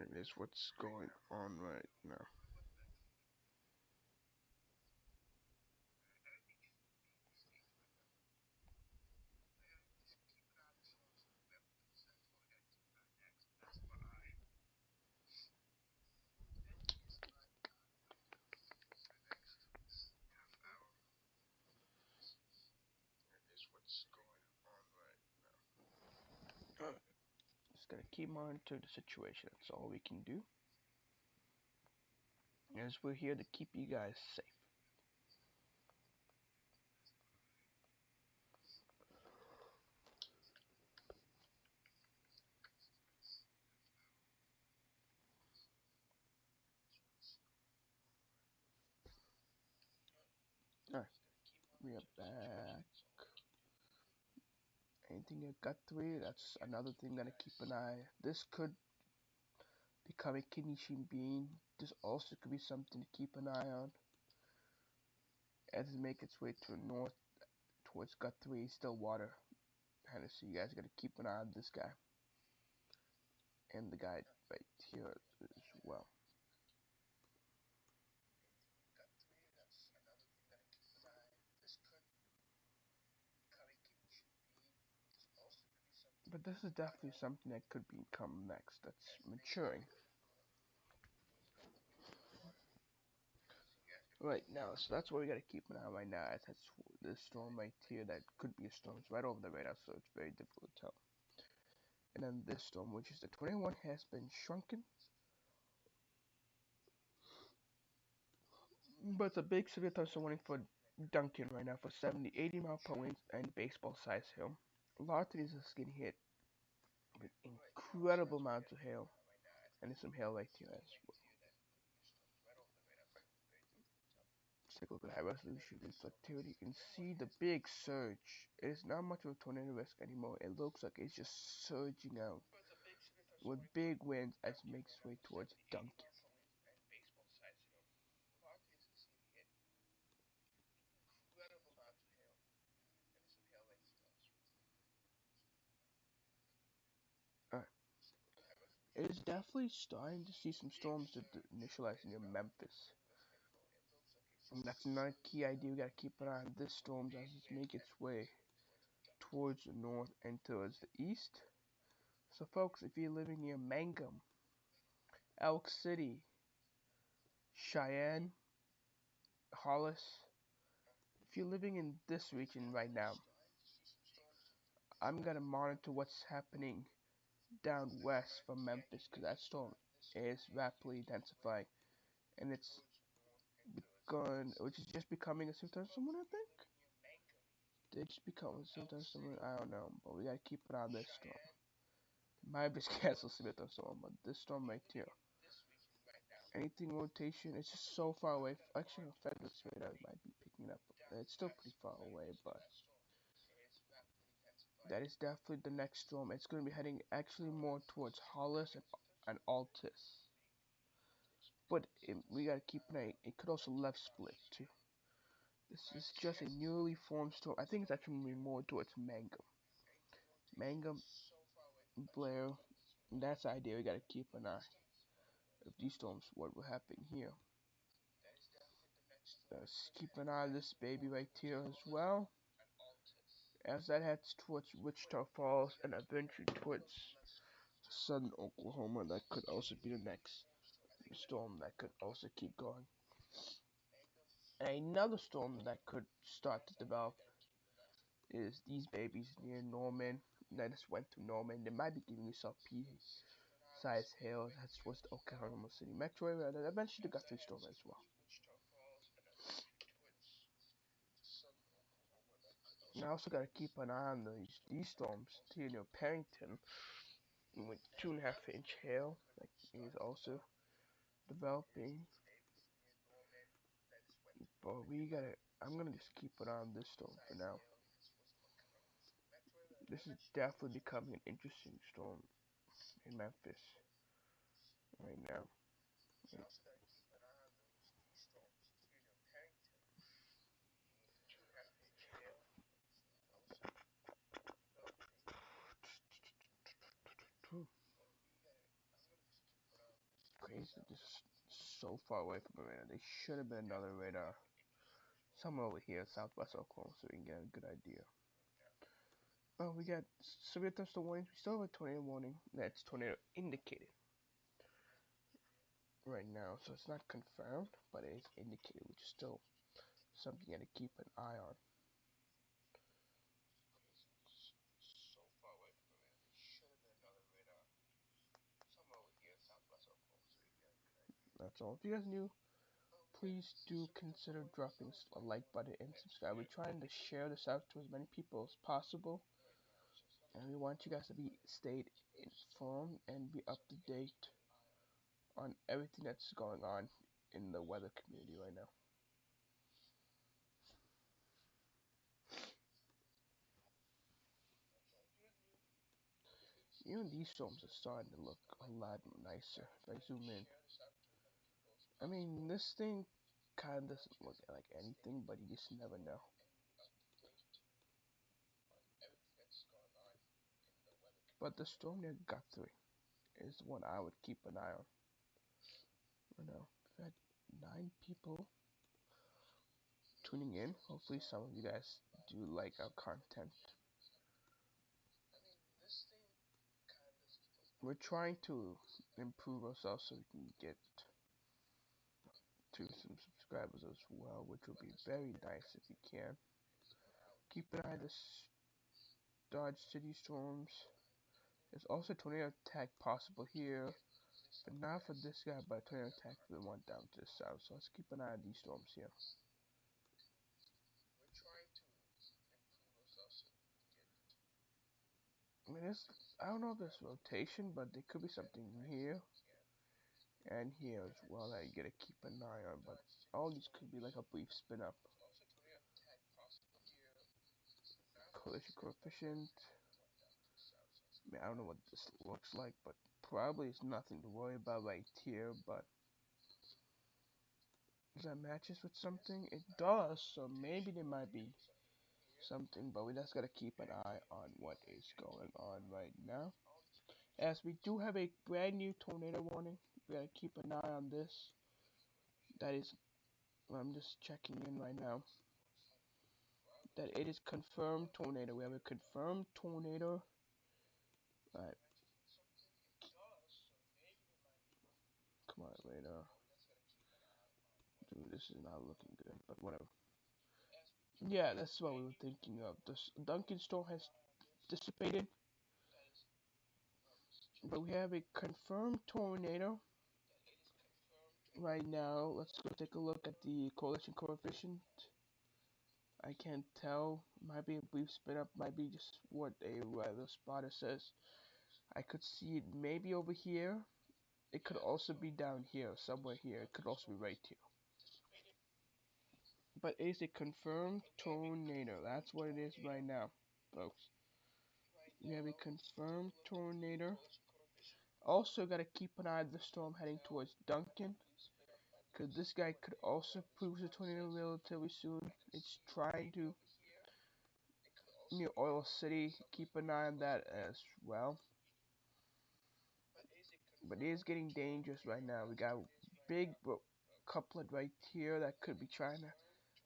It is what's going on right now. Is what's going on right now. Just gotta keep monitoring the situation. That's all we can do. As we're here to keep you guys safe. Alright, we are back. Anything at gut 3, that's another thing gotta keep an eye. This could become a kidney sheen bean. This also could be something to keep an eye on. As it makes its way to the north towards gut 3, Stillwater, Tennessee. You guys gotta keep an eye on this guy. And the guy right here as well. But this is definitely something that could become next. That's maturing. Right now, so that's what we gotta keep an eye on right now. That's this storm right here that could be a storm. It's right over the radar, so it's very difficult to tell. And then this storm, which is the 21, has been shrunken. But it's a big severe thunderstorm warning for Duncan right now for 70, 80 mile per winds and baseball size hail. A lot of these are getting hit with incredible amounts of hail. And there's some hail right here as well. Let's take a look at high resolution reflectivity. You can see the big surge. It is not much of a tornado risk anymore. It looks like it's just surging out with big winds as it makes its way towards Duncan. Alright. It is definitely starting to see some storms that initialize near Memphis. And that's another key idea. We gotta keep an eye on this storm as it makes its way towards the north and towards the east. So folks, if you're living near Mangum, Elk City, Cheyenne, Hollis, if you're living in this region right now, I'm gonna monitor what's happening down west from Memphis because that storm is rapidly intensifying and it's which is just becoming a severe someone I think. Did just become a severe someone I don't know, but we gotta keep an eye on this storm. Might be cancel severe storm, but this storm right here. Anything rotation, it's just so far away. Actually, Federal's radar might be picking up. It's still pretty far away, but that is definitely the next storm. It's going to be heading actually more towards Hollis and Altus. But we gotta keep an eye. It could also left split too. This is just a newly formed storm. I think it's actually moving more towards Mangum. Mangum, Blair. That's the idea. We gotta keep an eye. If these storms, what will happen here? Let's keep an eye on this baby right here as well, as that heads towards Wichita Falls and eventually towards southern Oklahoma. That could also be the next storm that could also keep going. Another storm that could start to develop is these babies near Norman. That just went to Norman. They might be giving you some pea-sized hail. That's towards the Oklahoma City metro area. And eventually the Guthrie storm as well. And I also gotta keep an eye on these storms here near Parrington with 2.5-inch hail. That is also developing. But I'm gonna just keep an eye on this storm for now. This is definitely becoming an interesting storm in Memphis right now. Crazy, this is so far away from the radar. There should have been another radar somewhere over here, southwest Oklahoma, so we can get a good idea. Oh, we got severe thunderstorm warnings. We still have a tornado warning. That's tornado indicated right now, so it's not confirmed, but it is indicated, which is still something you gotta keep an eye on. That's all. If you guys new, please do consider dropping a like button and subscribe. We're trying to share this out to as many people as possible, and we want you guys to be stayed informed and be up to date on everything that's going on in the weather community right now. Even these storms are starting to look a lot nicer. If I zoom in, I mean, this thing kind of doesn't look like anything, but you just never know. But the storm near Guthrie is the one I would keep an eye on. You know, we've had 9 people tuning in. Hopefully, some of you guys do like our content. We're trying to improve ourselves so we can get to some subscribers as well, which would be very nice if you can. Keep an eye on the Dodge City storms. There's also a tornado attack possible here, but not for this guy, but a tornado attack for the one down to the south. So let's keep an eye on these storms here. I mean, I don't know if there's rotation, but there could be something here and here as well that you gotta keep an eye on. But all these could be like a brief spin up. Collision coefficient. I mean, I don't know what this looks like, but probably it's nothing to worry about right here. But does that matches with something? It does, so maybe there might be something, but we just gotta keep an eye on what is going on right now. As we do have a brand new tornado warning, we gotta keep an eye on this. That is, I'm just checking in right now. That it is confirmed tornado. We have a confirmed tornado. Alright, come on, radar. Dude, this is not looking good, but whatever. Yeah, that's what we were thinking of. The Duncan storm has dissipated, but we have a confirmed tornado right now. Let's go take a look at the collision coefficient. I can't tell. Might be a brief spin up. Might be just what a weather spotter says. I could see it maybe over here. It could also be down here, somewhere here. It could also be right here. But it is a confirmed tornado. That's what it is right now, folks. We have a confirmed tornado. Also, gotta keep an eye on the storm heading towards Duncan, because this guy could also prove a tornado relatively soon. It's trying to near Oil City. Keep an eye on that as well. But it is getting dangerous right now. We got big couplet right here that could be trying to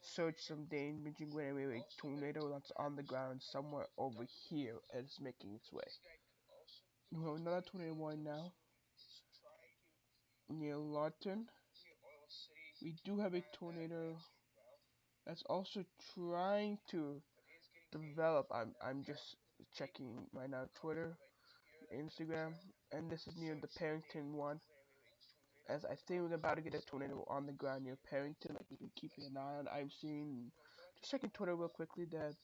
search some damaging whenever a tornado that's on the ground somewhere over here and it's making its way. We have another tornado warning now near Lawton. We do have a tornado that's also trying to develop. I'm just checking right now Twitter, Instagram, and this is near the Parrington one. As I think we're about to get a tornado on the ground near Parrington, like we can keep an eye on. I'm seeing, just checking Twitter real quickly, that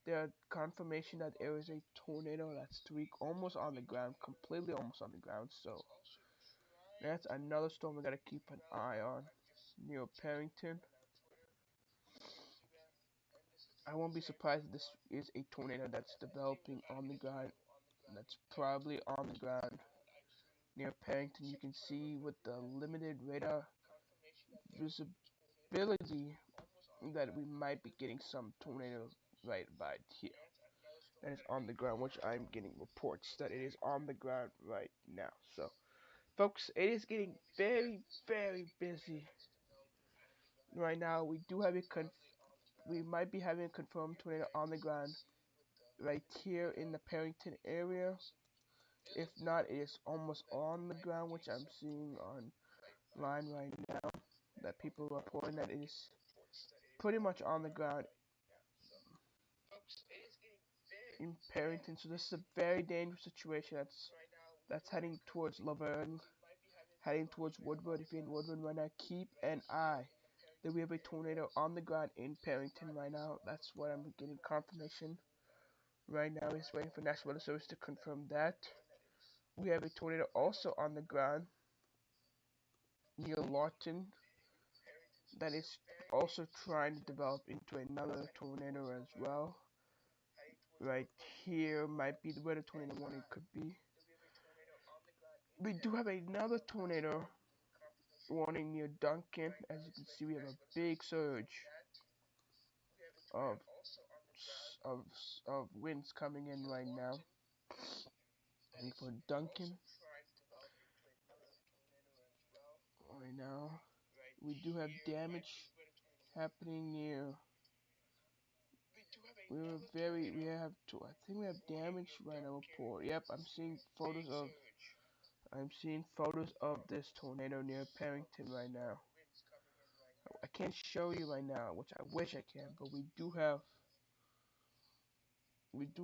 there are confirmation that there is a tornado that's almost on the ground, completely almost on the ground. So that's another storm we gotta keep an eye on near Parrington. I won't be surprised if this is a tornado that's developing on the ground. That's probably on the ground near Parrington. You can see with the limited radar visibility that we might be getting some tornado right about here. That is on the ground, which I'm getting reports that it is on the ground right now. So, folks, it is getting very, very busy right now. We do have we might be having a confirmed tornado on the ground right here in the Parrington area. If not, it is almost on the ground, which I'm seeing online right now. That people are reporting that it is pretty much on the ground in Parrington. So this is a very dangerous situation. That's heading towards Laverne, heading towards Woodward. If you're in Woodward right now, keep an eye that we have a tornado on the ground in Parrington right now. That's what I'm getting confirmation right now. He's waiting for National Weather Service to confirm that. We have a tornado also on the ground near Lawton that is also trying to develop into another tornado as well. Right here might be where the tornado warning could be. We do have another tornado warning near Duncan. As you can see, we have a big surge of of winds coming in right now. And for Duncan, right now, we do have damage happening near. We have two. I think we have damage right now. Report. Yep, I'm seeing photos of this tornado near Parrington right now. I can't show you right now, which I wish I can, but we do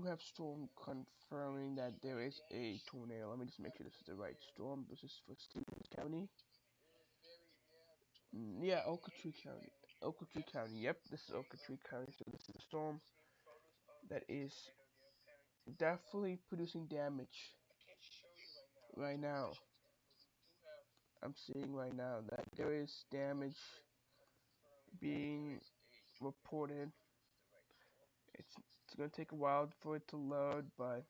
have storm confirming that there is a tornado. Let me just make sure this is the right storm. This is for Stevens County. Yeah, Okeechobee County. Okeechobee County. Yep, this is Okeechobee County. So this is a storm that is definitely producing damage right now. I'm seeing right now that there is damage being reported. It's gonna take a while for it to load, but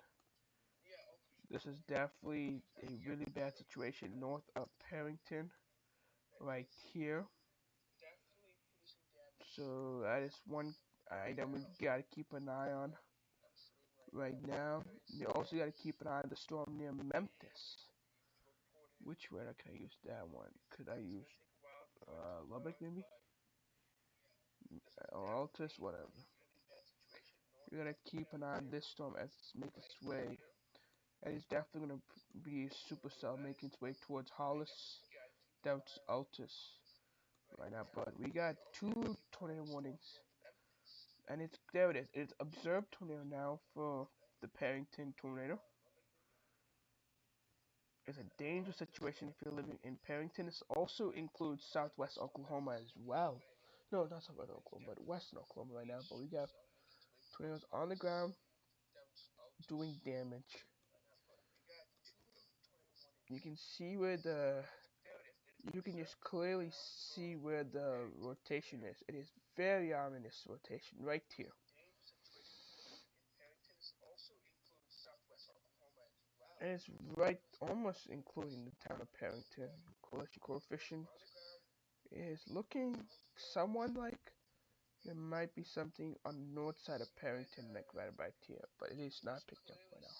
this is definitely a really bad situation north of Parrington, right here. So that is one item we gotta keep an eye on right now. You also gotta keep an eye on the storm near Memphis. Which word can I use that one? Could I use Lubbock maybe? Or Altus, whatever. We gotta keep an eye on this storm as it's making its way. And it's definitely gonna be a supercell making its way towards Hollis, down to Altus right now. But we got two tornado warnings. And there it is. It's observed tornado now for the Parrington tornado. It's a dangerous situation if you're living in Parrington. This also includes southwest Oklahoma as well. No, not southwest Oklahoma, but western Oklahoma right now. But we got tornadoes on the ground doing damage. You can see where you can just clearly see where the rotation is. It is very ominous rotation right here. And it's right, almost including the town of Parrington. Collision coefficient is looking somewhat like there might be something on the north side of Parrington, like right about here, but it is not picked up right now.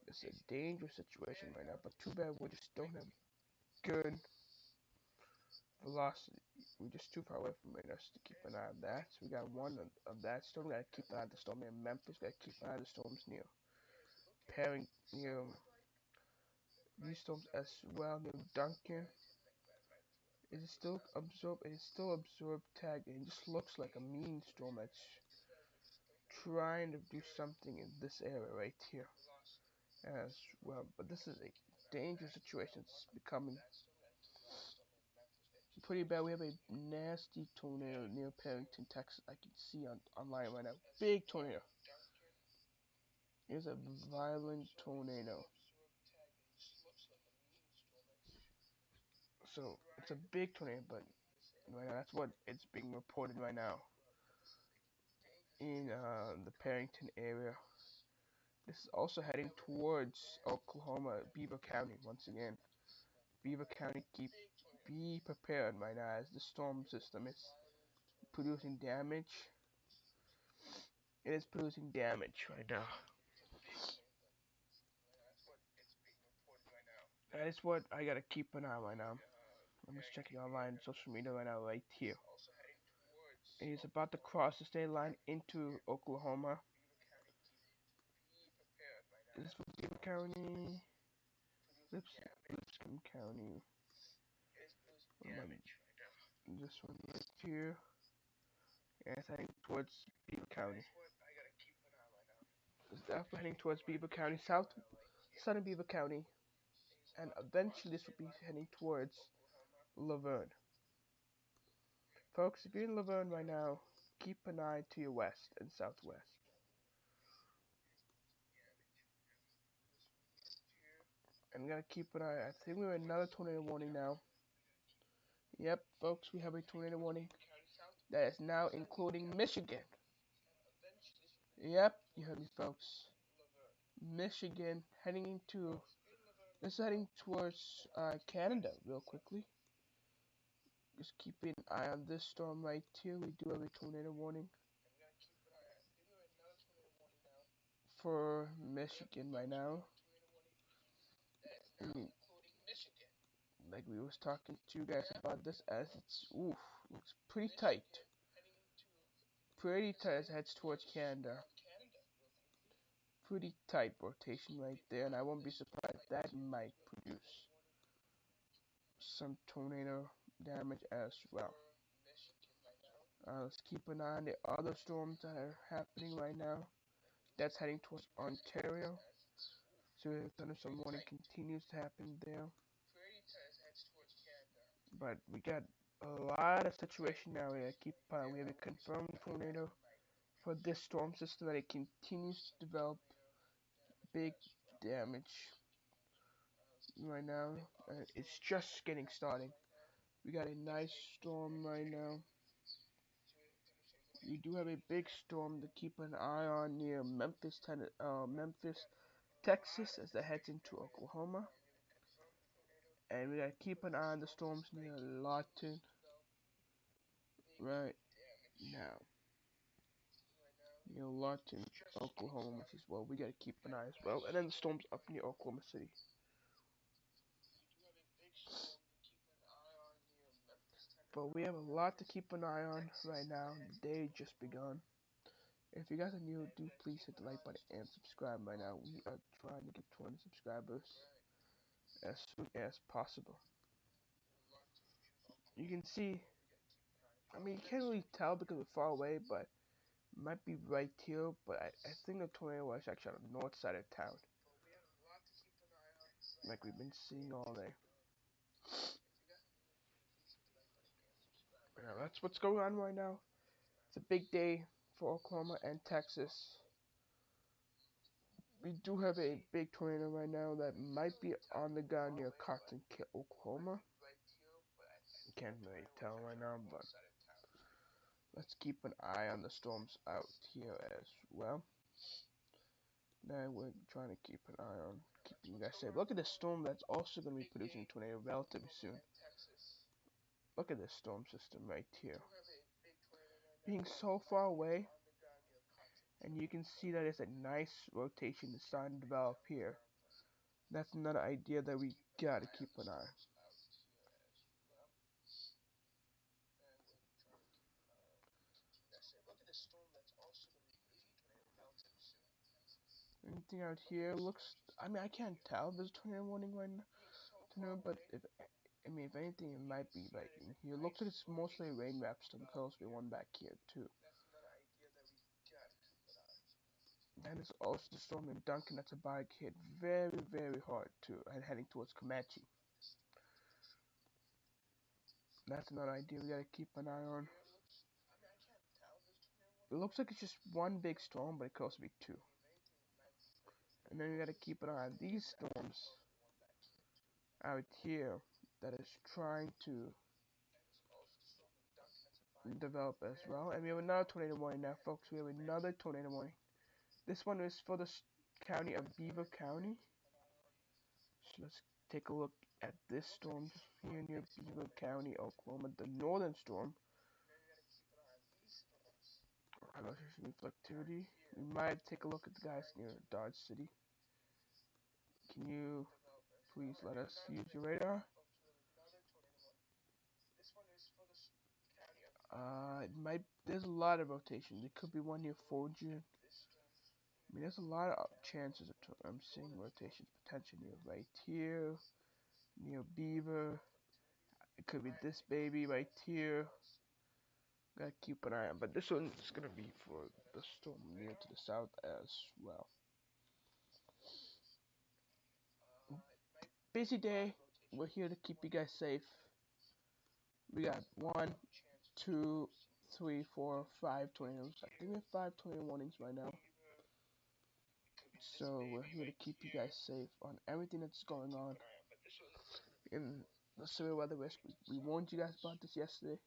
It's a dangerous situation right now, but too bad we just don't have good velocity. We're just too far away from us to keep an eye on that. So we got one of that storm. We gotta keep an eye on the storm near Memphis. Gotta keep an eye on the storms near pairing near these storms as well near Duncan. It is still absorbed. It is still absorbed tag. And it just looks like a mean storm that's trying to do something in this area right here as well. But this is a dangerous situation. It's becoming pretty bad. We have a nasty tornado near Parenton, Texas. I can see on online right now. Big tornado. Here's a violent tornado. So it's a big tornado, but right now that's what it's being reported right now in the Parenton area. This is also heading towards Oklahoma, Beaver County once again. Beaver County, be prepared right now as the storm system is producing damage. It is producing damage right now. That is what I gotta keep an eye on right now. I'm just checking online social media right now, right here. It is about to cross the state line into Oklahoma. This is from Beaver County, Lipscomb County. This one right here. And it's heading towards Beaver County. It's definitely heading towards Beaver County, southern Beaver County, and eventually this will be heading towards Laverne. Folks, if you're in Laverne right now, keep an eye to your west and southwest. And we gotta keep an eye. I think we're in another tornado warning now. Yep, folks, we have a tornado warning that is now including Michigan. Yep, you heard me, folks. Michigan heading into. This is heading towards Canada real quickly. Just keeping an eye on this storm right here. We do have a tornado warning for Michigan right now. Like we was talking to you guys about this as it's looks pretty tight. Pretty tight as it heads towards Canada. Pretty tight rotation right there, and I won't be surprised that might produce some tornado damage as well. Let's keep an eye on the other storms that are happening right now. That's heading towards Ontario. So the thunderstorm warning continues to happen there. But we got a lot of situation now. We have a confirmed tornado for this storm system that it continues to develop big damage right now. It's just getting started. We got a nice storm right now. We do have a big storm to keep an eye on near Memphis, Texas, as it heads into Oklahoma. And we gotta keep an eye on the storms near Lawton right now. Near Lawton, Oklahoma, which is what we gotta keep an eye as well. And then the storms up near Oklahoma City. But we have a lot to keep an eye on right now. The day just begun. If you guys are new, do please hit the like button and subscribe right now. We are trying to get 20 subscribers as soon as possible. You can see, I mean, you can't really tell because we're far away, but it might be right here. But I think the tornado was actually on the north side of town, like we've been seeing all day. Yeah, that's what's going on right now. It's a big day for Oklahoma and Texas. We do have a big tornado right now that might be on the ground near Cotton, Oklahoma. Can't really tell right now, but let's keep an eye on the storms out here as well. Now we're trying to keep an eye on keeping you guys safe. Look at this storm that's also going to be producing a tornado relatively soon. Look at this storm system right here. Being so far away, and you can see that it's a nice rotation that's starting to develop here. That's another idea that we gotta keep an eye. Anything out here looks. I mean, I can't tell if there's a tornado warning right now, but if anything, it might be right in here. Looks like it's mostly a rain wrap storm. Could also be one back here too. And it's also the storm in Duncan that's about to hit very, very hard too, and heading towards Comanche. That's another idea we gotta keep an eye on. It looks like it's just one big storm, but it could also be two. And then we gotta keep an eye on these storms out here that is trying to develop as well. And we have another tornado warning now, folks. We have another tornado warning. This one is for the county of Beaver County. So let's take a look at this storm here near Beaver County, Oklahoma, the northern storm. Reflectivity. We might take a look at the guys near Dodge City. Can you please let us use your radar? It might. There's a lot of rotations. It could be one near Fortune. I mean, there's a lot of chances of. I'm seeing rotations potentially near right here, near Beaver. It could be this baby right here. Gotta keep an eye on. But this one is gonna be for the storm near to the south as well. Busy day. We're here to keep you guys safe. We got 1, 2, 3, 4, 5 tornadoes. I think we have 5 tornado warnings right now. So we're here to keep you guys safe on everything that's going on in the severe weather risk. We warned you guys about this yesterday.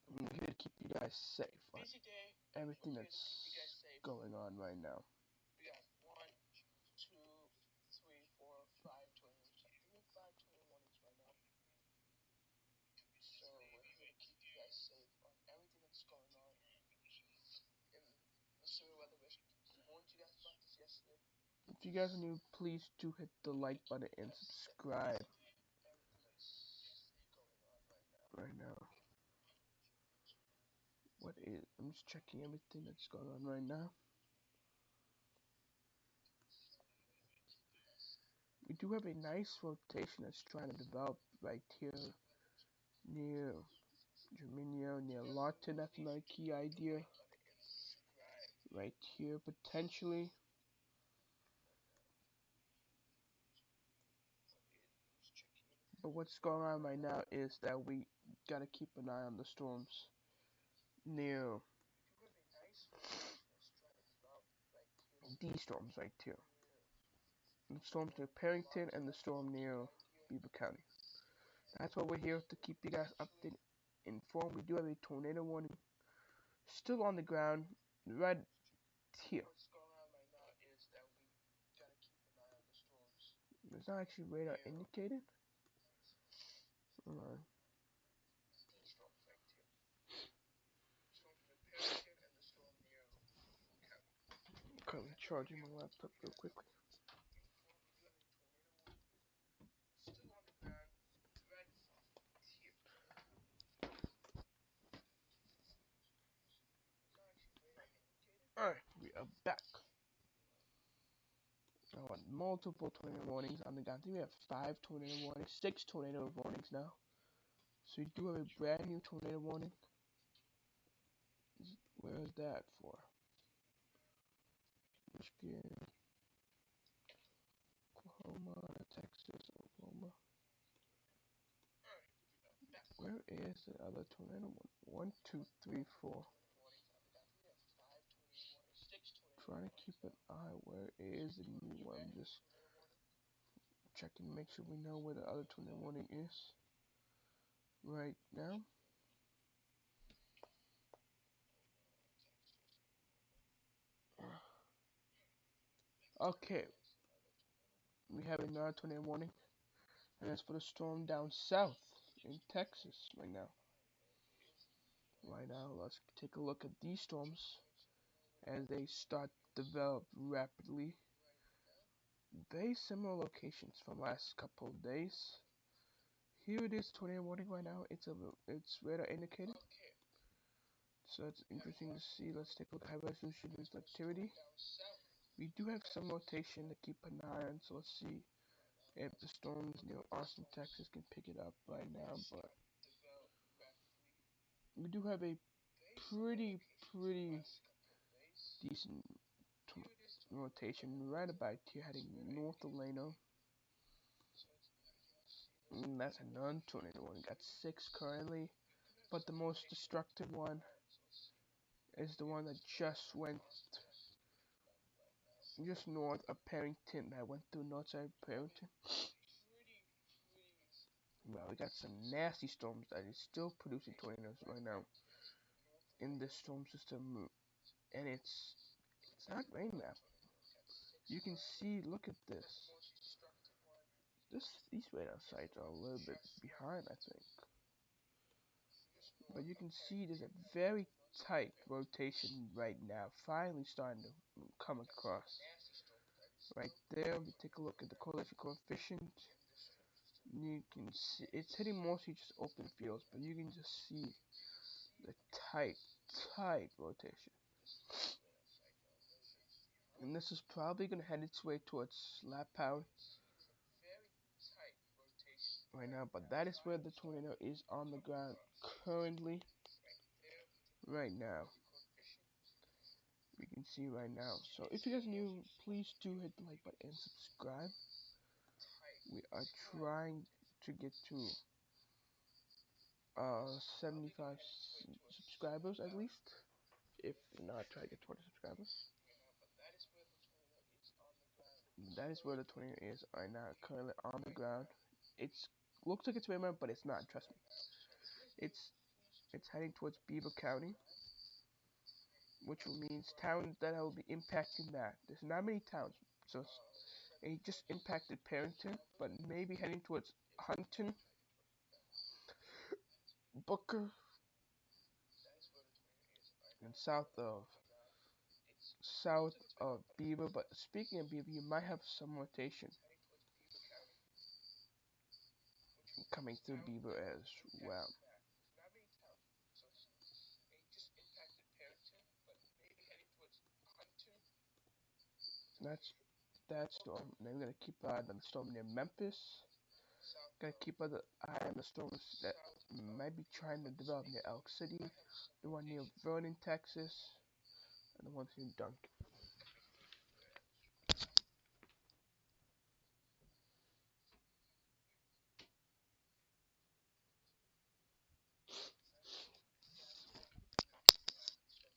We're here to keep you guys safe on everything that's going on right now. If you guys are new, please do hit the like button and subscribe right now. I'm just checking everything that's going on right now. We do have a nice rotation that's trying to develop right here near Germinio, near Lawton. That's another key idea. Right here, potentially. But what's going on right now is that we gotta keep an eye on the storms near these storms right here. The storms near Perrington and the storm near Beaver County. That's why we're here to keep you guys updated, informed. We do have a tornado warning still on the ground right here. There's not actually radar indicated. Hold on. Currently charging my laptop real quickly. Alright, we are back. I want multiple tornado warnings on the ground. I think we have 5 tornado warnings, 6 tornado warnings now. So we do have a brand new tornado warning. Where is that for? Michigan, Oklahoma, Texas, Oklahoma. Where is the other tornado one? 1, 2, 3, 4. Trying to keep an eye. Where is the new one? Just checking to make sure we know where the other tornado warning is right now. Okay, we have another tornado warning, and that's for the storm down south in Texas right now. Let's take a look at these storms as they start to develop rapidly. Very similar locations from last couple of days. Here it is, tornado warning right now. It's radar indicated. So it's interesting to see. Let's take a look at high resolution reflectivity. We do have some rotation to keep an eye on, so let's see if the storms near Austin, Texas can pick it up right now. But we do have a pretty decent rotation right about here heading north of Leno. That's a non-tornado one. Got 6 currently, but the most destructive one is the one that just went just north of Parrington. That went through north side of Parrington. Well, we got some nasty storms that is still producing tornadoes right now in this storm system, and it's not rain map. You can see, look at this. These radar sites are a little bit behind, I think. But you can see there's a very tight rotation right now, finally starting to come across. Right there, we take a look at the correlation coefficient. You can see it's hitting mostly just open fields, but you can just see the tight rotation. And this is probably going to head its way towards slap power right now, but that is where the tornado is on the ground currently right now. We can see right now. So if you guys are new, please do hit the like button and subscribe. We are trying to get to 75 subscribers at least. If not, try to get 20 subscribers. That is where the tornado is right now, currently on the ground. It's looks like it's Raymond, but it's not. Trust me. It's heading towards Beaver County, which means towns that will be impacting that. There's not many towns, so it just impacted Parrington, but maybe heading towards Huntington, Booker, and south of Beaver. But speaking of Beaver, you might have some rotation coming through Beaver as well. That's that storm. Then we're gonna keep an eye on the storm near Memphis. Gotta keep an eye on the storms that might be trying to develop near Elk City, the one near Vernon, Texas, and the ones near Duncan.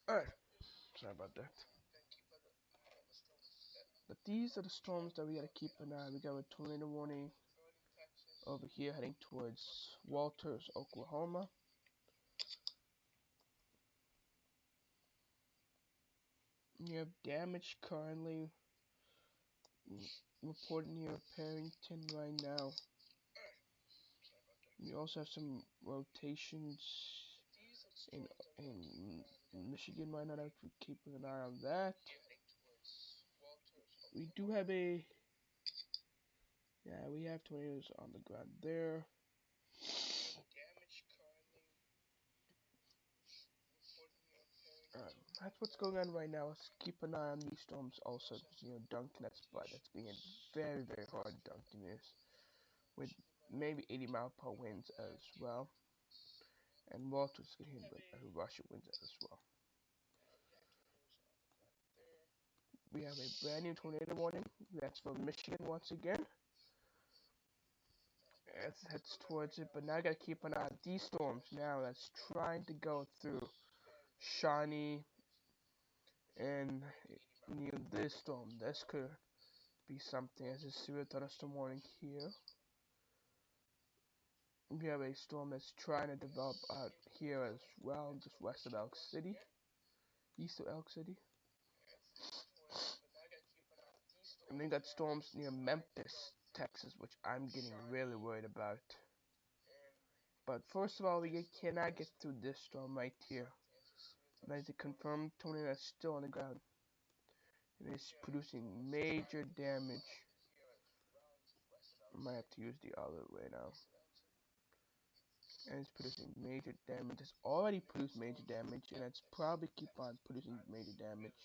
Alright, sorry about that. But these are the storms that we gotta keep an eye on. We got a tornado warning over here heading towards Walters, Oklahoma. You have damage currently reported near Parrington right now. We also have some rotations in Michigan right now. That we keeping an eye on that. We do have we have tornadoes on the ground there. That's what's going on right now. Let's keep an eye on these storms also. Duncan, that's being very hard. Duncan is with maybe 80 mile per winds as well, and Walter's getting hit with Russia winds as well. We have a brand new tornado warning. That's for Michigan once again. It heads towards it, but now I gotta keep an eye on these storms now. That's trying to go through Shawnee and this storm. This could be something as a severe thunderstorm warning here. We have a storm that's trying to develop out here as well, just west of Elk City, east of Elk City. And then got storms near Memphis, Texas, which I'm getting really worried about. But first of all, we cannot get through this storm right here. That is a confirmed tornado that's still on the ground. And it's producing major damage. I might have to use the other way now. And it's producing major damage. It's already produced major damage, and it's probably keep on producing major damage.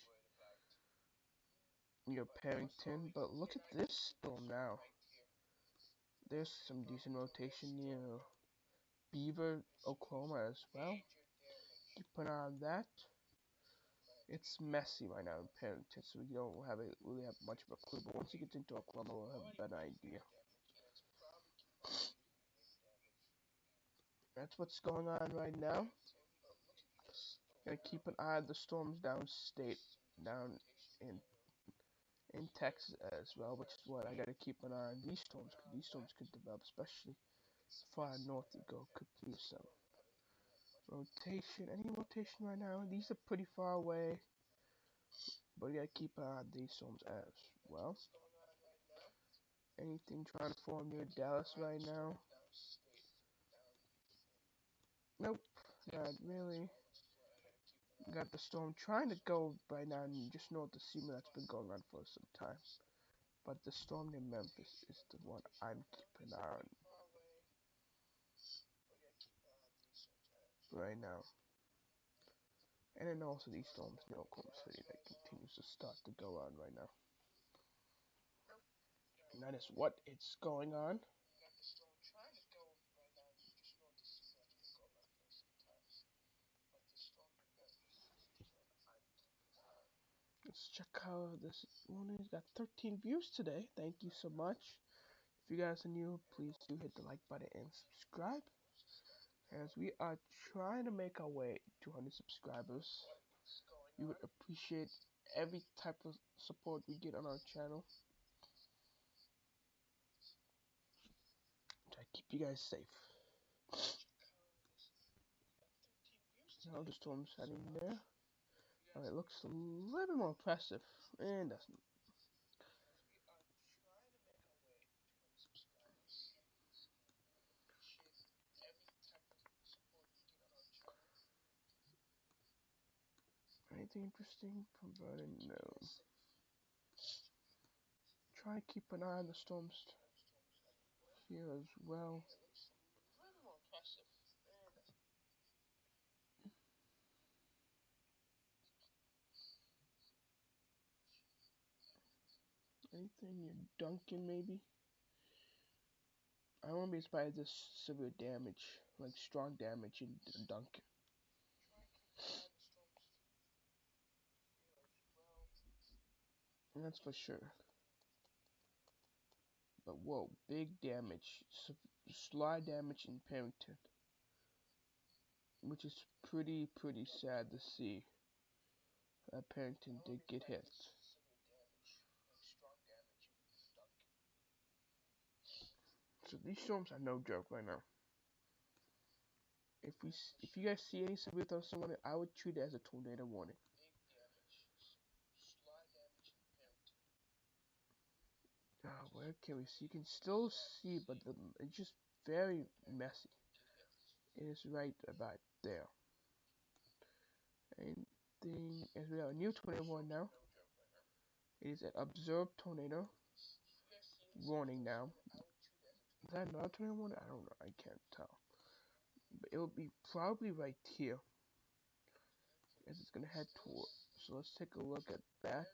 near Parrington. But look at this storm now. There's some decent rotation near Beaver, Oklahoma as well. Keep an eye on that. It's messy right now in Parrington, so we don't really have much of a clue. But once it gets into Oklahoma, we'll have a better idea. That's what's going on right now. Gotta keep an eye on the storms downstate, down in Texas as well, which is what I gotta keep an eye on these storms, because these storms could develop, especially as far north you go, could be some rotation. Any rotation right now? These are pretty far away, but we gotta keep an eye on these storms as well. Anything trying to form near Dallas right now? Nope, not really. Got the storm trying to go right now, and you just know the SEMA that's been going on for some time. But the storm near Memphis is the one I'm keeping an eye on right now. And then also these storms near Oklahoma City that continues to start to go on right now. And that is what it's going on. Let's check how this one is. Got 13 views today. Thank you so much. If you guys are new, please do hit the like button and subscribe, as we are trying to make our way to 200 subscribers. We would appreciate every type of support we get on our channel. Try to keep you guys safe. Now the storm's heading there. It looks a little bit more impressive, and that's anything interesting from Vernon? No. Try to keep an eye on the storms here as well. Anything near Duncan, maybe? I won't be surprised if there's severe damage, like strong damage in Duncan. That's for sure. But whoa, big damage, slight damage in Parrington, which is pretty sad to see. Parrington did get hit. So these storms are no joke right now. If you guys see any severe thunderstorm, I would treat it as a tornado warning. Where can we see? You can still see, but it's just very messy. It is right about there. Anything, as we have a new tornado warning now. It is an observed tornado warning now. Is that another tornado warning? I don't know. I can't tell. But it will be probably right here, as it's gonna head toward. So let's take a look at that.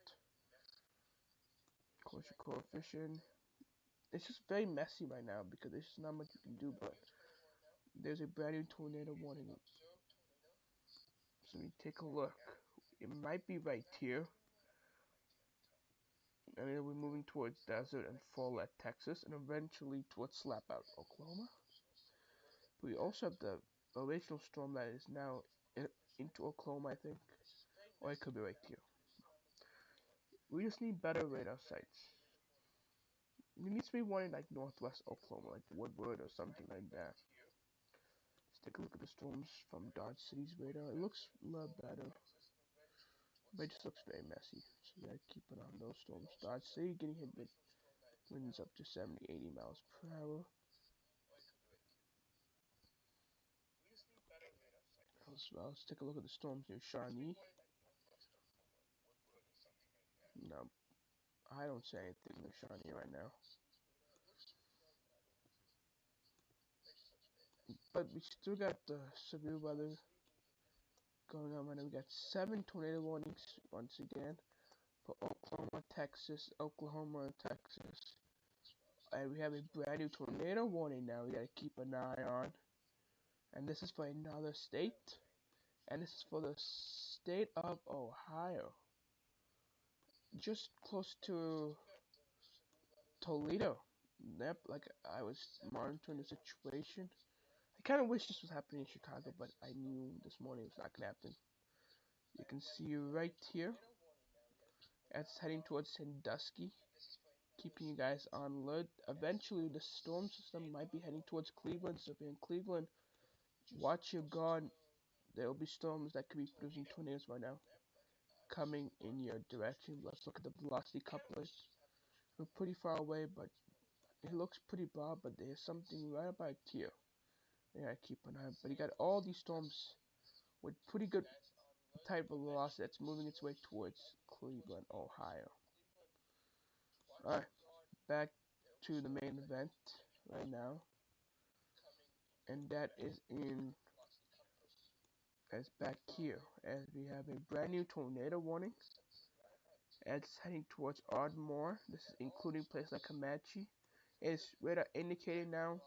Closure coefficient. It's just very messy right now because there's just not much you can do. But there's a brand new tornado warning. So we take a look. It might be right here. And then we're moving towards Desert and Follett, Texas, and eventually towards Slapout, Oklahoma. But we also have the original storm that is now into Oklahoma, I think. Or it could be right here. We just need better radar sites. It needs to be one in like northwest Oklahoma, like Woodward or something like that. Let's take a look at the storms from Dodge City's radar. It looks a lot better, but it just looks very messy. So we gotta keep an eye on those storms. Dodge City getting hit with winds up to 70, 80 miles per hour. As well, let's take a look at the storms near Shawnee. No, I don't say anything near Shawnee right now. But we still got the severe weather going on right now. We got 7 tornado warnings once again. for Oklahoma, and Texas. And we have a brand new tornado warning now we gotta keep an eye on. And this is for another state. And this is for the state of Ohio. Just close to Toledo. Yep, like I was monitoring the situation. I kind of wish this was happening in Chicago, but I knew this morning it was not gonna happen. You can see right here, as it's heading towards Sandusky, keeping you guys on alert. Eventually, the storm system might be heading towards Cleveland, so if you're in Cleveland, watch your guard. There will be storms that could be producing tornadoes right now, coming in your direction. Let's look at the velocity couplers. We're pretty far away, but it looks pretty broad, but there's something right about here. Yeah, keep an eye. But you got all these storms with pretty good type of velocity that's moving its way towards Cleveland, Ohio. Alright, back to the main event right now. And that is as back here, as we have a brand new tornado warning. As it's heading towards Ardmore. This is including places like Comanche. It's radar indicated now.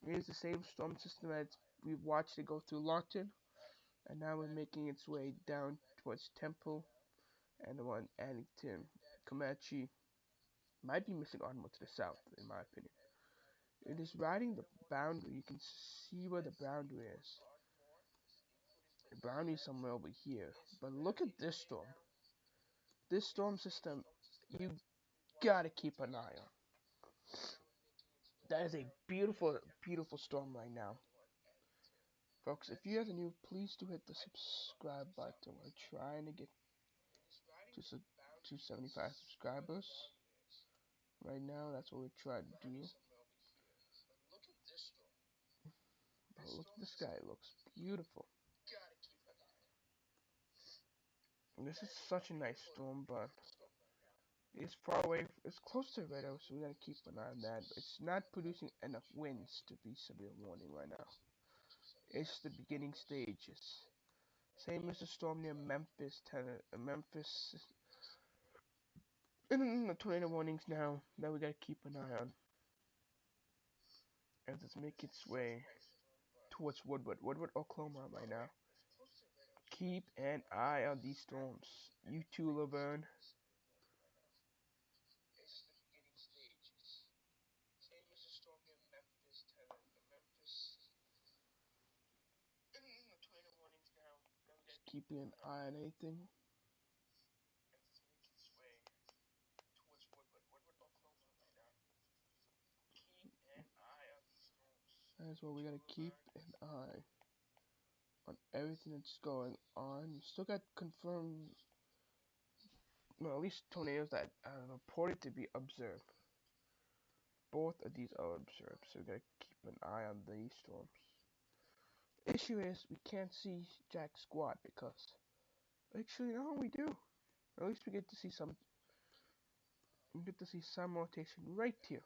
It is the same storm system that we've watched it go through Lawton. And now we're making its way down towards Temple and the one Addington. Comanche might be missing Ardmore to the south, in my opinion. It is riding the boundary. You can see where the boundary is. The boundary is somewhere over here. But look at this storm. This storm system, you gotta keep an eye on. That is a beautiful, beautiful storm right now. Folks, if you guys are new, please do hit the subscribe button. We're trying to get to 275 subscribers. Right now, that's what we're trying to do. But look, this guy looks beautiful. And this is such a nice storm, but it's far away. It's close to Red, so we gotta keep an eye on that. It's not producing enough winds to be severe warning right now. It's the beginning stages. Same as the storm near Memphis, Memphis. And the tornado warnings now that we gotta keep an eye on as it's making its way towards Woodward, Oklahoma right now. Keep an eye on these storms. You too, Laverne. Just keeping an eye on anything. That's why we gotta keep an eye on everything that's going on. You still got confirmed, well, at least tornadoes that are reported to be observed. Both of these are observed, so we gotta keep an eye on these storms. Issue is we can't see Jack squat because actually no, we do. At least we get to see some. We get to see some rotation right here.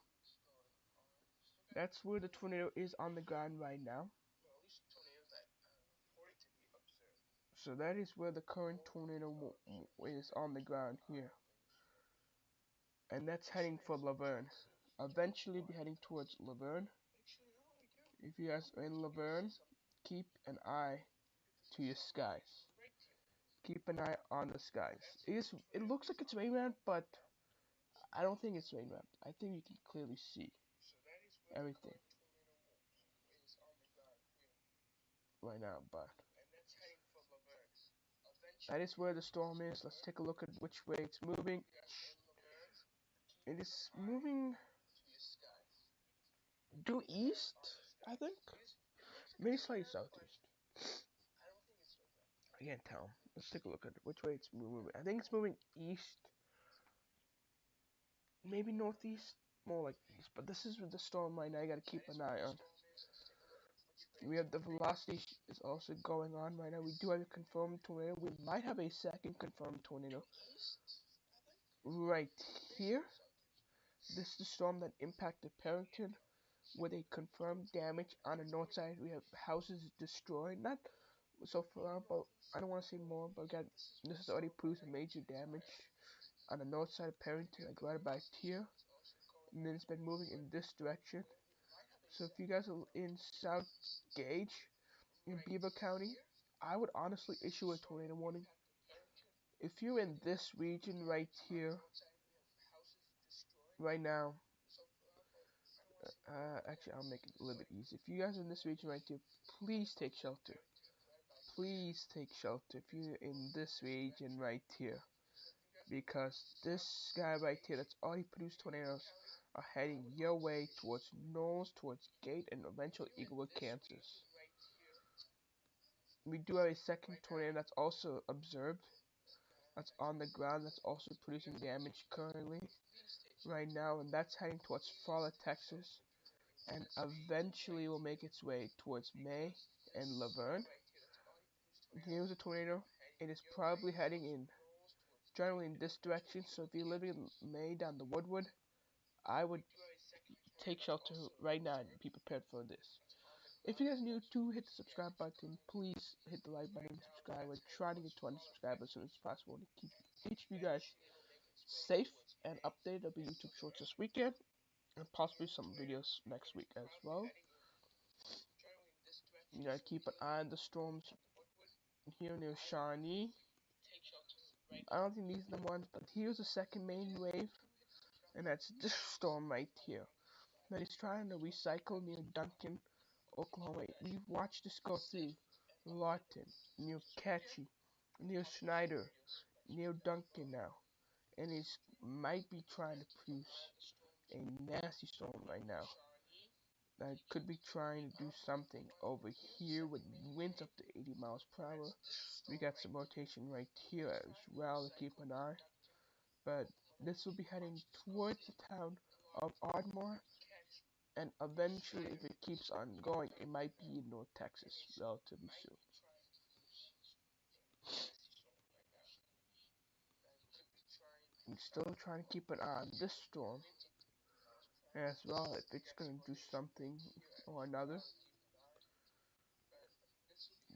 That's where the tornado is on the ground right now. So that is where the current tornado is on the ground here. And that's heading for Laverne. Eventually be heading towards Laverne. If you guys are in Laverne, keep an eye to your skies. Keep an eye on the skies. It looks like it's rain wrapped, but I don't think it's rain wrapped. I think you can clearly see everything right now, but that is where the storm is. Let's take a look at which way it's moving. It is moving due east, I think. Maybe slightly southeast. I can't tell. Let's take a look at which way it's moving. I think it's moving east. Maybe northeast. More like east. But this is with the storm right now. I gotta keep an eye on. We have the velocity is also going on right now. We do have a confirmed tornado. We might have a second confirmed tornado right here. This is the storm that impacted Parrington with a confirmed damage on the north side. We have houses destroyed. Not So for example, I don't want to say more, but again, this has already produced major damage on the north side of Parrington, like right by Tier, and then it's been moving in this direction. So if you guys are in South Gage, in Beaver County, I would honestly issue a tornado warning. If you're in this region right here, right now, actually I'll make it a little bit easy. If you guys are in this region right here, please take shelter. Please take shelter if you're in this region right here. Because this guy right here that's already produced tornadoes are heading your way towards Knowles, towards Gate, and eventually Eaglewood, Kansas. We do have a second tornado that's also observed. That's on the ground. That's also producing damage currently, right now, and that's heading towards Fowler, Texas, and eventually will make its way towards May and Laverne. Here's a tornado. It is probably heading in generally in this direction. So if you're living in May down the Woodwood, I would take shelter right now and be prepared for this. If you guys are new to, hit the subscribe button. Please hit the like button and subscribe. We're trying to get 20 subscribers as soon as possible to keep each of you guys safe and updated. There'll be YouTube shorts this weekend and possibly some videos next week as well. You gotta keep an eye on the storms here near Shawnee. I don't think these are the ones, but here's the second main wave, and that's this storm right here. Now he's trying to recycle near Duncan, Oklahoma. We've watched this go through Lawton, near Catchy, near Schneider, near Duncan now, and he might be trying to produce a nasty storm right now. That could be trying to do something over here with winds up to 80 miles per hour. We got some rotation right here as well to keep an eye. But this will be heading towards the town of Ardmore, and eventually, if it keeps on going, it might be in North Texas relatively soon. I'm still trying to keep an eye on this storm as well, if it's going to do something or another.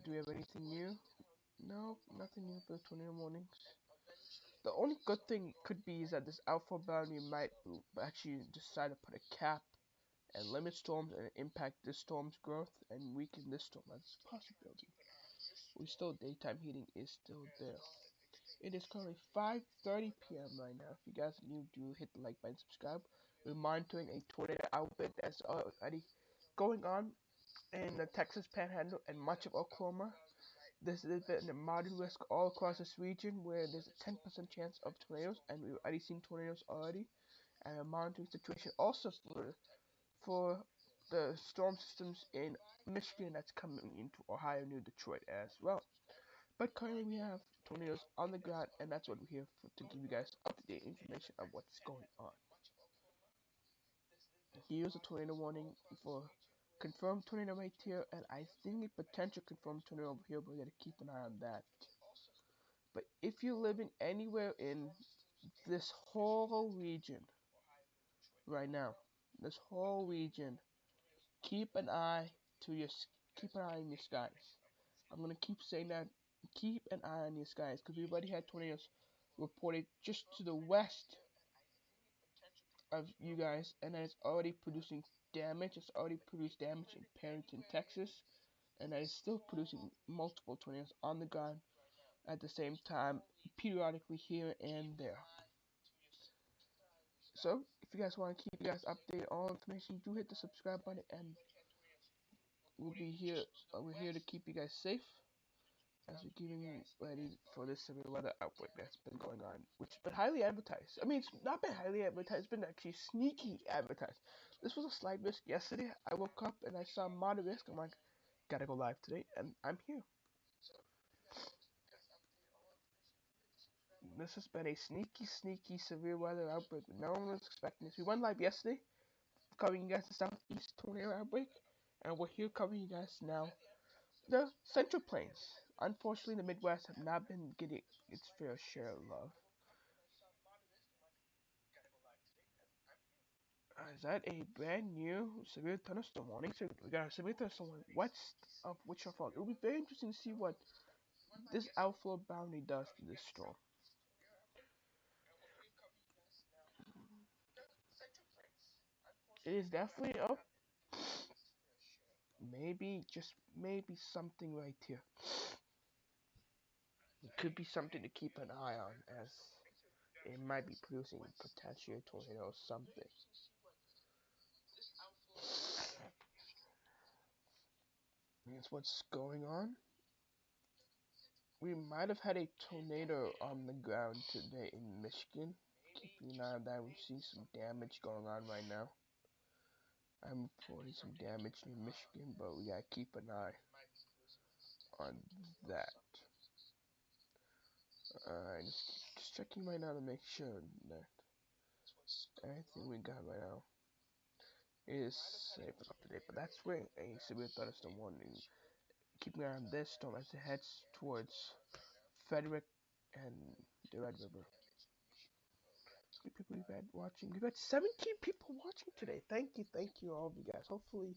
Do we have anything new? No, nothing new for the tornado warnings. The only good thing could be is that this alpha boundary might actually decide to put a cap and limit storms and impact this storm's growth and weaken this storm. That's a possibility. Daytime heating is still there. It is currently 5:30 p.m. right now. If you guys are new, do hit the like button, subscribe. We're monitoring a tornado outbreak that's already going on in the Texas Panhandle and much of Oklahoma. This has been a modern risk all across this region where there's a 10% chance of tornadoes, and we've already seen tornadoes already. And we're monitoring the situation also for the storm systems in Michigan that's coming into Ohio near Detroit as well. But currently we have tornadoes on the ground, and that's what we're here for, to give you guys up-to-date information of what's going on. Here's a tornado warning for confirmed tornado right here, and I think a potential confirmed tornado over here, but we gotta keep an eye on that. But if you're living anywhere in this whole region right now, this whole region, keep an eye on your skies. I'm gonna keep saying that. Keep an eye on your skies because we've already had tornadoes reported just to the west of you guys, and that is already producing damage. It's already produced damage in Parrington, Texas, and that is still producing multiple tornadoes on the ground at the same time, periodically here and there. So, if you guys want to keep you guys updated on all information, do hit the subscribe button, and we'll be here. We're here to keep you guys safe as we're getting ready for this severe weather outbreak that's been going on, which has been highly advertised. I mean, it's not been highly advertised, it's been actually sneaky advertised. This was a slight risk yesterday. I woke up and I saw moderate risk. I'm like, gotta go live today, and I'm here. This has been a sneaky severe weather outbreak. No one was expecting this. We went live yesterday, covering you guys the southeast tornado outbreak, and we're here covering you guys now the Central Plains. Unfortunately, the Midwest have not been getting its fair share of love. Is that a brand new severe thunderstorm warning? So we got a severe thunderstorm warning west of Wichita Falls. It'll be very interesting to see what this outflow boundary does to this storm. It is definitely up. Maybe, just maybe something right here. It could be something to keep an eye on, as it might be producing potentially a tornado or something. That's what's going on. We might have had a tornado on the ground today in Michigan. Keeping an eye on that, we see some damage going on right now. I'm reporting some damage in Michigan, but we gotta keep an eye on that. Just checking right now to make sure that everything we got right now is safe and up to date. But that's where a severe thunderstorm warning. Keeping an eye on this storm as it heads towards Frederick and the Red River. People we've had watching. We've had 17 people watching today. Thank you, all of you guys. Hopefully,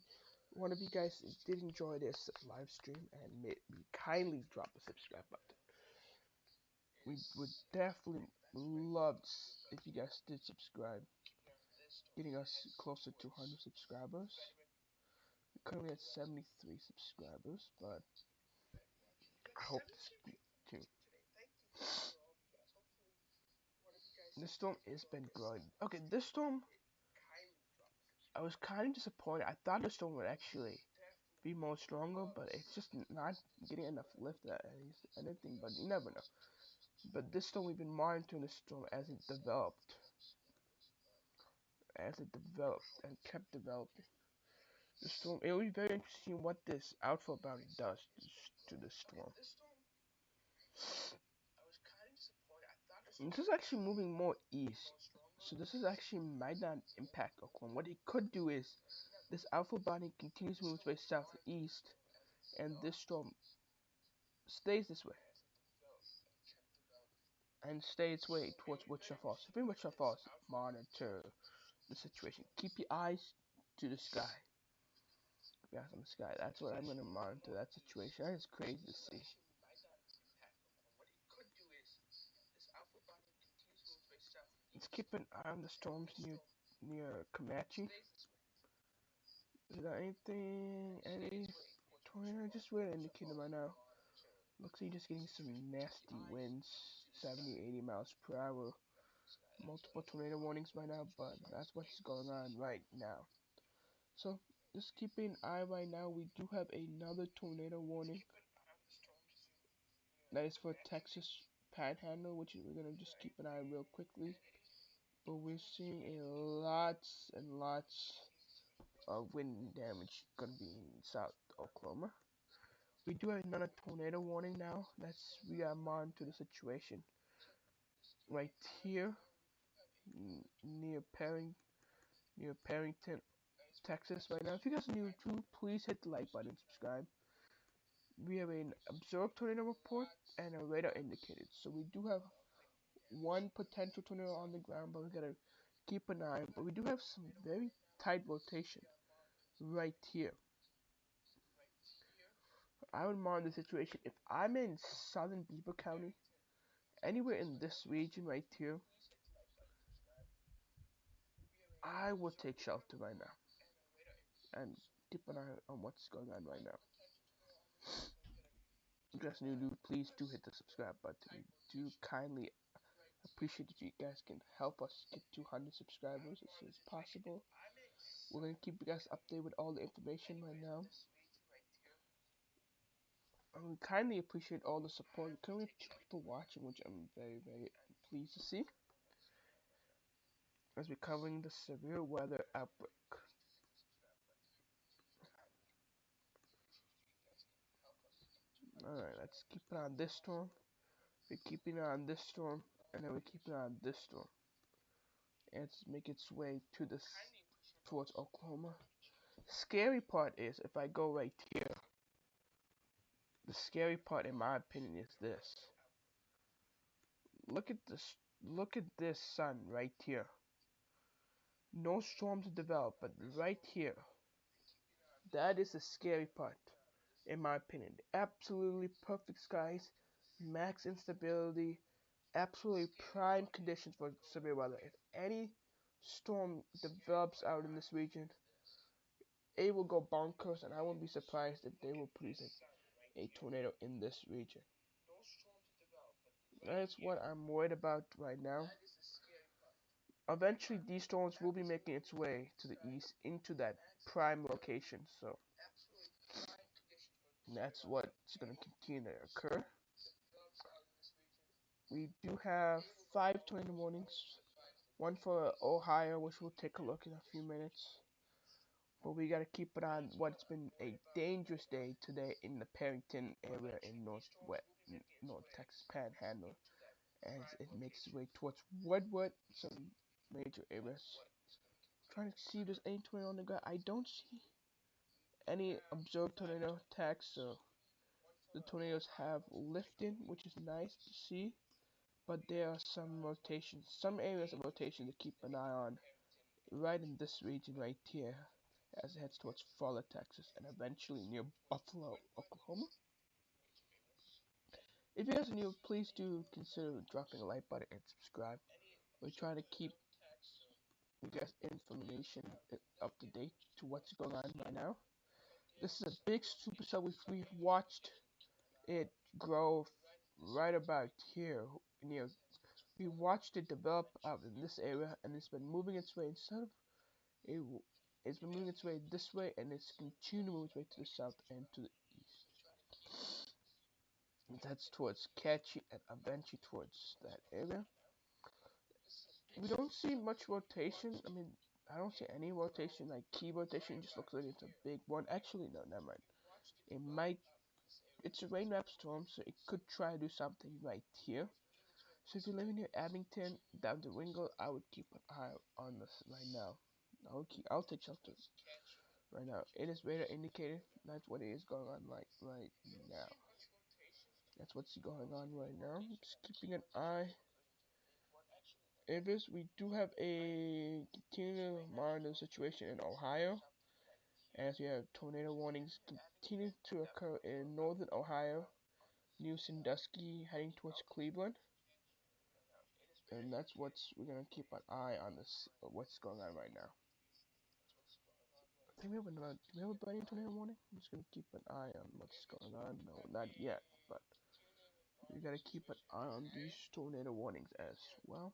one of you guys did enjoy this live stream and kindly drop the subscribe button. We would definitely love if you guys did subscribe, getting us closer to 100 subscribers. We're currently at 73 subscribers, but I hope this too. This storm has been growing. Okay, this storm, I was kind of disappointed. I thought the storm would actually be more stronger, but it's just not getting enough lift at anything, but you never know. But this storm, we've been monitoring the storm as it developed and kept developing. The storm, it will be very interesting what this outflow boundary does to the storm. And this is actually moving more east, so this is actually might not impact Oklahoma. What it could do is this outflow boundary continues to move its way southeast, and this storm stays this way and stay its way towards Wichita Falls. If you're in Wichita Falls, monitor the situation. Keep your eyes to the sky. Keep your eyes on the sky. That's what I'm gonna monitor that situation. That is crazy to see. Let's keep an eye on the storms near Comanche. Is there any tornado? Just wait indicator right now. Looks like you're just getting some nasty winds, 70, 80 miles per hour. Multiple tornado warnings right now, but that's what's going on right now. So, just keeping an eye right now. We do have another tornado warning. That is for Texas Panhandle, which we're gonna just keep an eye real quickly. But we're seeing a lots and lots of wind damage gonna be in South Oklahoma. We do have another tornado warning now. We are monitoring the situation right here near Perrington, Texas right now. If you guys are new too, please hit the like button and subscribe. We have an observed tornado report and a radar indicated. So we do have one potential tornado on the ground, but we gotta keep an eye. But we do have some very tight rotation right here. I would monitor the situation. If I'm in southern Beaver County, anywhere in this region right here, I would take shelter right now and keep an eye on what's going on right now. If you guys new, please do hit the subscribe button. We do kindly appreciate if you guys can help us get 200 subscribers as soon as possible. We're gonna keep you guys updated with all the information right now. We kindly appreciate all the support. We currently have 2 people watching, which I'm very, very pleased to see. As we're covering the severe weather outbreak. Alright, let's keep an eye on this storm. We're keeping an eye on this storm, and then we're keeping an eye on this storm. And it's make its way towards Oklahoma. Scary part is if I go right here. The scary part, in my opinion, is this. Look at this. Look at this sun right here. No storms to develop, but right here, that is the scary part, in my opinion. Absolutely perfect skies, max instability, absolutely prime conditions for severe weather. If any storm develops out in this region, it will go bonkers, and I wouldn't be surprised if they will produce a tornado in this region. That's what I'm worried about right now. Eventually, these storms will be making its way to the east into that prime location, so that's what's going to continue to occur. We do have 5 tornado warnings, one for Ohio, which we'll take a look in a few minutes. But we gotta keep it on what's been a dangerous day today in the Perryton area in North Texas Panhandle, as it makes its way towards Woodward, some major areas. Trying to see if there's any tornado on the ground. I don't see any observed tornado attacks, so the tornadoes have lifted, which is nice to see. But there are some rotations, some areas of rotation to keep an eye on, right in this region right here, as it heads towards Fowler, Texas, and eventually near Buffalo, Oklahoma. If you guys are new, please do consider dropping a like button and subscribe. We're trying to keep you guys information up to date to what's going on right now. This is a big supercell. We've watched it grow right about here near. We watched it develop out in this area, and it's been moving its way instead of it. It's been moving its way this way, and it's continuing to move its way to the south and to the east. That's towards Catchy and eventually towards that area. We don't see much rotation. I mean, I don't see any rotation, like key rotation. It just looks like it's a big one. Actually, no, never mind. It might. It's a rain wrap storm, so it could try to do something right here. So if you're living near Abington, down to Ringgold, I would keep an eye on this right now. I'll take shelter right now. It is radar indicated. That's what it is going on right now. That's what's going on right now. Just keeping an eye. Avis, we do have a continued monitor situation in Ohio, as we have tornado warnings continue to occur in northern Ohio, New Sandusky, heading towards Cleveland, and that's what's we're gonna keep an eye on this. What's going on right now? I think we have another. Do we have a burning tornado warning? I'm just gonna keep an eye on what's going on. No, not yet, but we gotta keep an eye on these tornado warnings as well.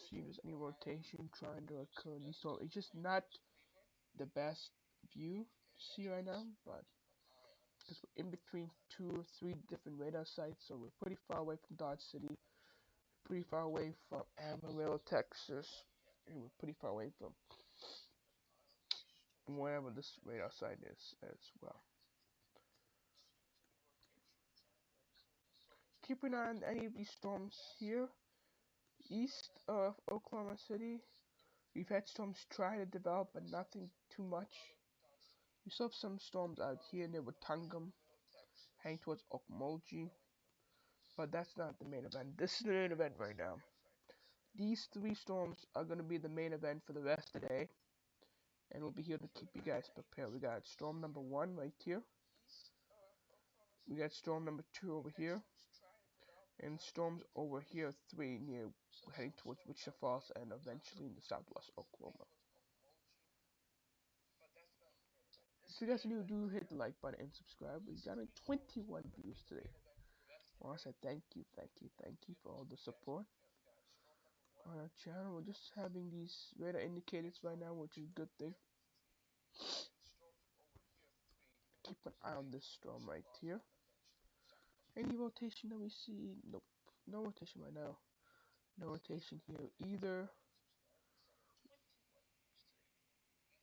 See if there's any rotation trying to occur in these storms. It's just not the best view to see right now, but because we're in between 2 or 3 different radar sites, so we're pretty far away from Dodge City, pretty far away from Amarillo, Texas, and we're pretty far away from wherever this radar site is as well. Keep an eye on any of these storms here, east of Oklahoma City. We've had storms try to develop, but nothing too much. We still have some storms out here near Watungam, heading towards Okmulgee, but that's not the main event. This is the main event right now. These 3 storms are going to be the main event for the rest of the day, and we'll be here to keep you guys prepared. We got storm number 1 right here. We got storm number 2 over here, and storms over here 3 near heading towards Wichita Falls and eventually in the southwest Oklahoma. If you guys are new, do hit the like button and subscribe. We got 21 views today. I want to say thank you for all the support on our channel. We're just having these radar indicators right now, which is a good thing. Keep an eye on this storm right here. Any rotation that we see? Nope. No rotation right now. No rotation here either.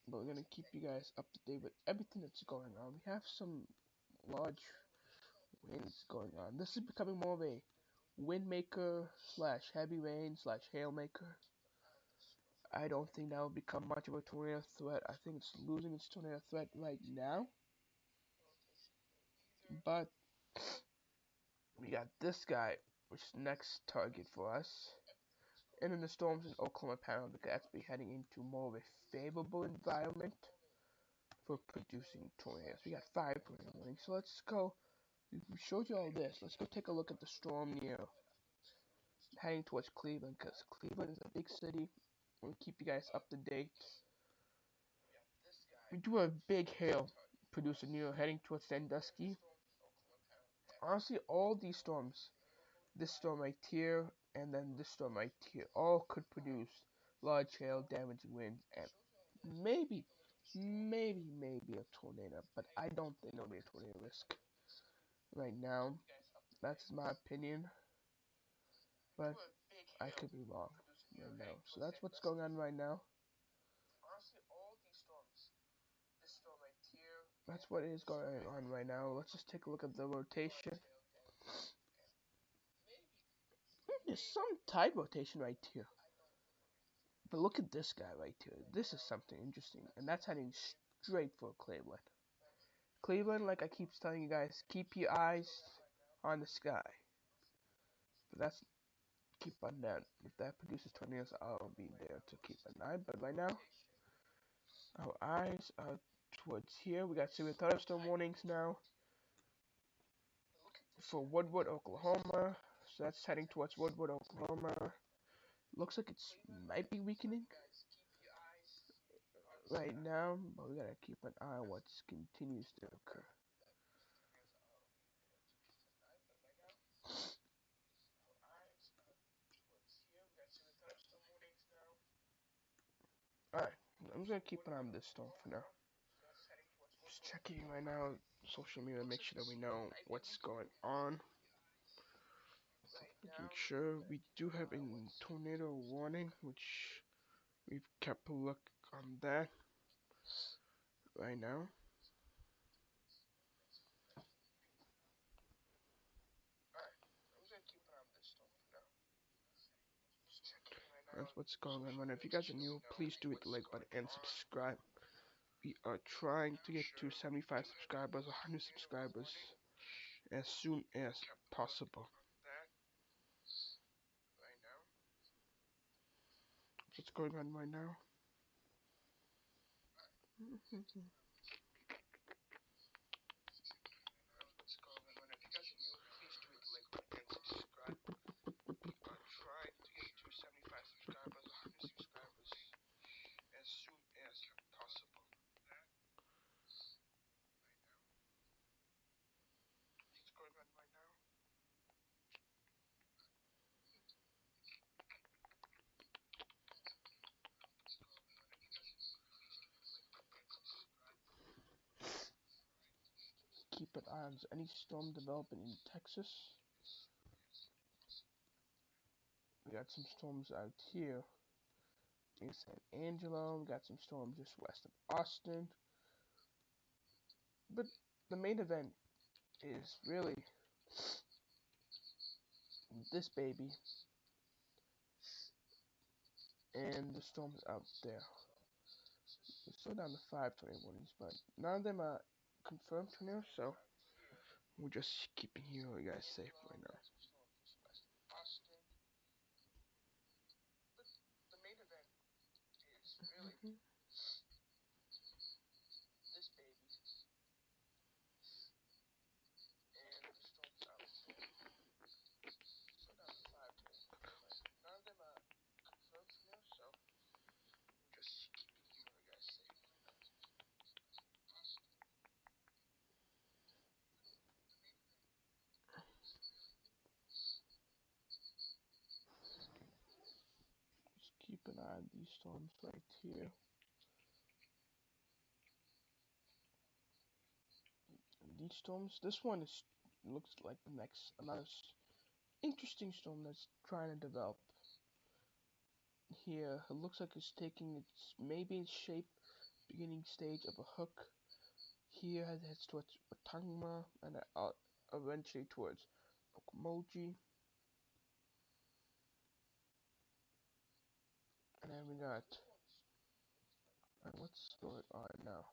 But we're gonna keep you guys up to date with everything that's going on. We have some large winds going on. This is becoming more of a wind maker slash heavy rain slash hail maker. I don't think that will become much of a tornado threat. I think it's losing its tornado threat right now. But we got this guy, which is next target for us. And then the storms in Oklahoma apparently that's be heading into more of a favorable environment for producing tornadoes. We got 5 tornado warnings, so let's go. We showed you all this. Let's go take a look at the storm near heading towards Cleveland, because Cleveland is a big city. We'll keep you guys up to date. We do have big hail producing near heading towards Sandusky. Honestly, all these storms, this storm right here, and then this storm right here, all could produce large hail, damaging winds, and maybe a tornado. But I don't think there'll be a tornado risk right now. That's my opinion. But I could be wrong right now. So that's what's going on right now. That's what is going on right now. Let's just take a look at the rotation. There's some tide rotation right here. But look at this guy right here. This is something interesting. And that's heading straight for Cleveland. Cleveland, like I keep telling you guys, keep your eyes on the sky. But that's keep on that. If that produces tornadoes, I'll be there to keep an eye. But right now, our eyes are towards here. We got severe thunderstorm warnings now for Woodward, Oklahoma. So that's heading towards Woodward, Oklahoma. Looks like it's might be weakening right now, but we gotta keep an eye on what continues to occur. Alright, I'm just gonna keep an eye on this storm for now. Just checking right now social media, make sure that we know what's going on. Making sure we do have a tornado warning, which we've kept a look on that right now. That's what's going on right now. If you guys are new, please do hit the like button and subscribe. We are trying to get to 75 subscribers, 100 subscribers as soon as possible. What's going on right now? Keep an eye on any storm developing in Texas. We got some storms out here in San Angelo. We got some storms just west of Austin. But the main event is really this baby and the storms out there. We're still down to 5 tornado warnings, but none of them are confirmed tornadoes, so we're just keeping you guys safe right now. Just keep an eye on these storms right here. And these storms, this one is looks like the next another interesting storm that's trying to develop here. It looks like it's taking its maybe its shape, beginning stage of a hook. Here it heads towards Watangma and eventually towards Okmulgee. And then we got what's going on now?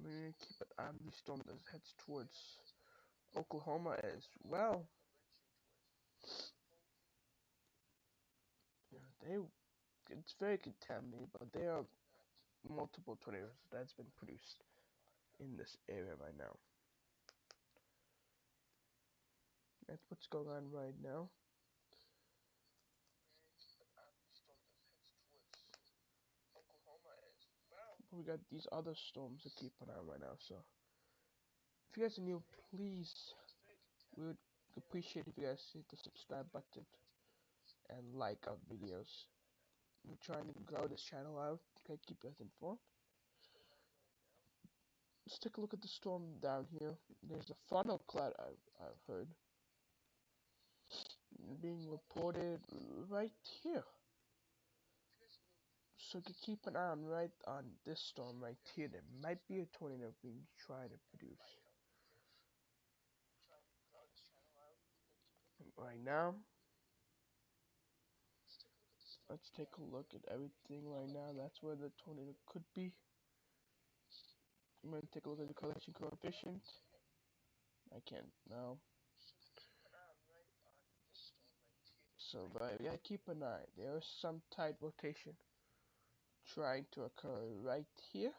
we need to keep an eye on the storm that heads towards Oklahoma as well. Yeah, it's very contaminated, but there are multiple tornadoes that's been produced in this area right now. That's what's going on right now. But we got these other storms to keep an eye on right now, so if you guys are new, please, we would appreciate if you guys hit the subscribe button and like our videos. We're trying to grow this channel out, okay, keep you guys informed. Let's take a look at the storm down here. There's a funnel cloud I've heard being reported right here. So you can keep an eye on right on this storm right here. There might be a tornado being trying to produce. Right now, let's take a look at everything right now. That's where the tornado could be. I'm going to take a look at the collection coefficient. I can't now. So, but yeah, keep an eye. There is some tide rotation trying to occur right here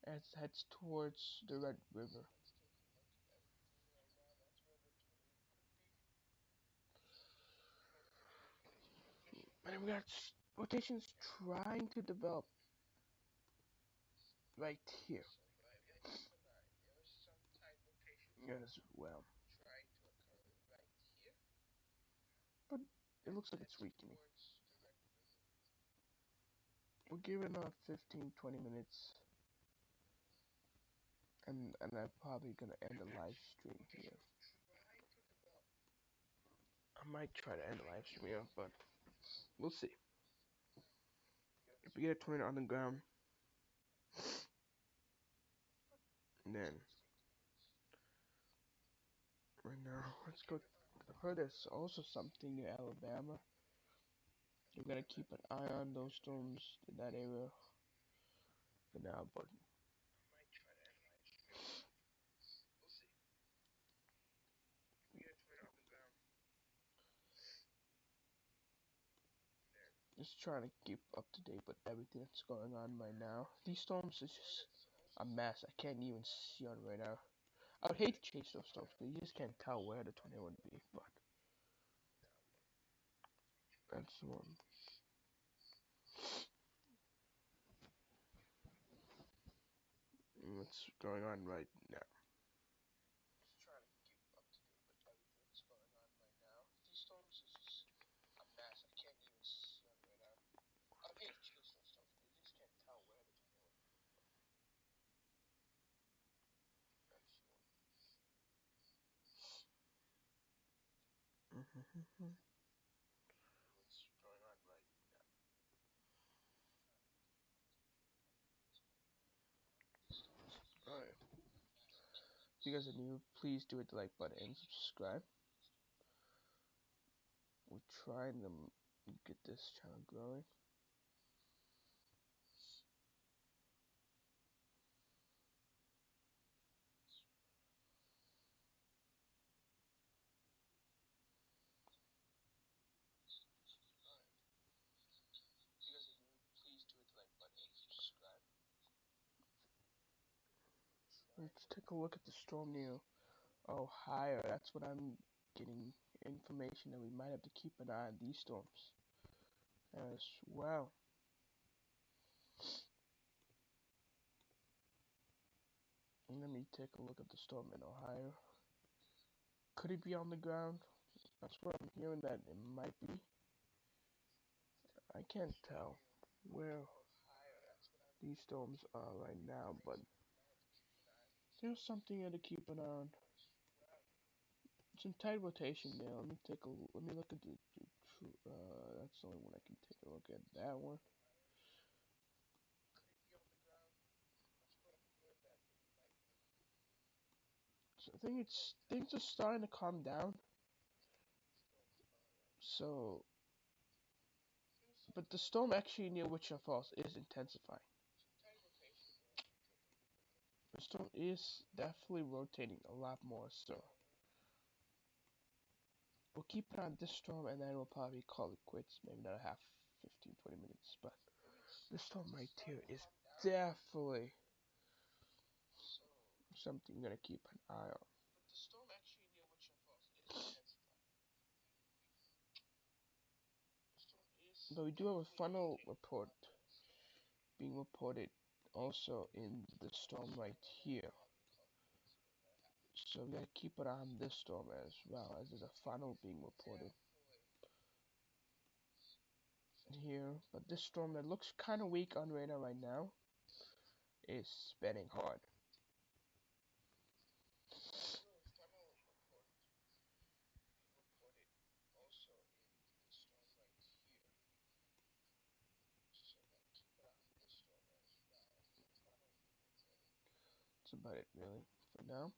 as it heads towards the Red River. And we got rotations trying to develop right here as well. But it looks like it's weakening. We're giving 15-20 minutes. And I'm probably gonna end the live stream here. I might try to end the live stream here, but we'll see. If we get a tornado on the ground, then right now let's go. I heard there's also something near Alabama. We're gonna keep an eye on those storms in that area for now, but just trying to keep up to date with everything that's going on right now. These storms is just a mess. I can't even see on right now. I would hate to chase those storms, but you just can't tell where the tornado would be. But that's one. What's going on right now? Alright. If you guys are new, please do hit the like button and subscribe. We're trying to get this channel growing. Let's take a look at the storm near Ohio. That's what I'm getting information that we might have to keep an eye on these storms as well. Let me take a look at the storm in Ohio. Could it be on the ground? That's what I'm hearing that it might be. I can't tell where these storms are right now, but there's something here to keep an eye on. Some tide rotation there. Let me look at that's the only one I can take a look at. That one. So I think things are starting to calm down. So, but the storm actually near Wichita Falls is intensifying. The storm is definitely rotating a lot more, so we'll keep an eye on this storm and then we'll probably call it quits, maybe another half, 15, 20 minutes. But this storm right here is definitely something you're gonna keep an eye on. But we do have a funnel report being reported also in the storm right here. So we gotta keep an eye on this storm as well, as there's a funnel being reported here. But this storm that looks kind of weak on radar right now is spinning hard. That's about it really for now.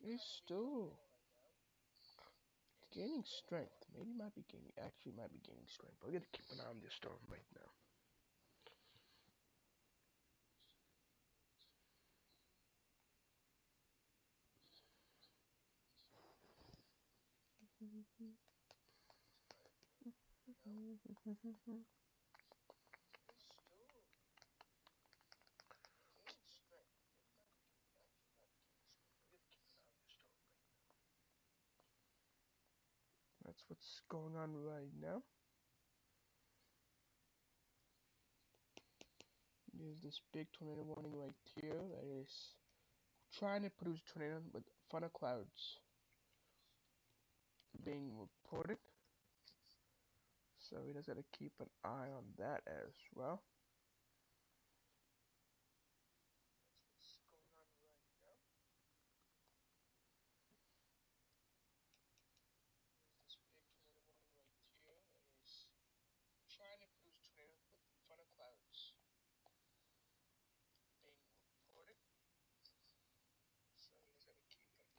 It's still gaining strength. Maybe might be gaining, actually might be gaining strength. But we're gonna keep an eye on this storm right now. That's what's going on right now. There's this big tornado warning right here that is trying to produce tornado with funnel clouds being reported. So we just gotta keep an eye on that as well.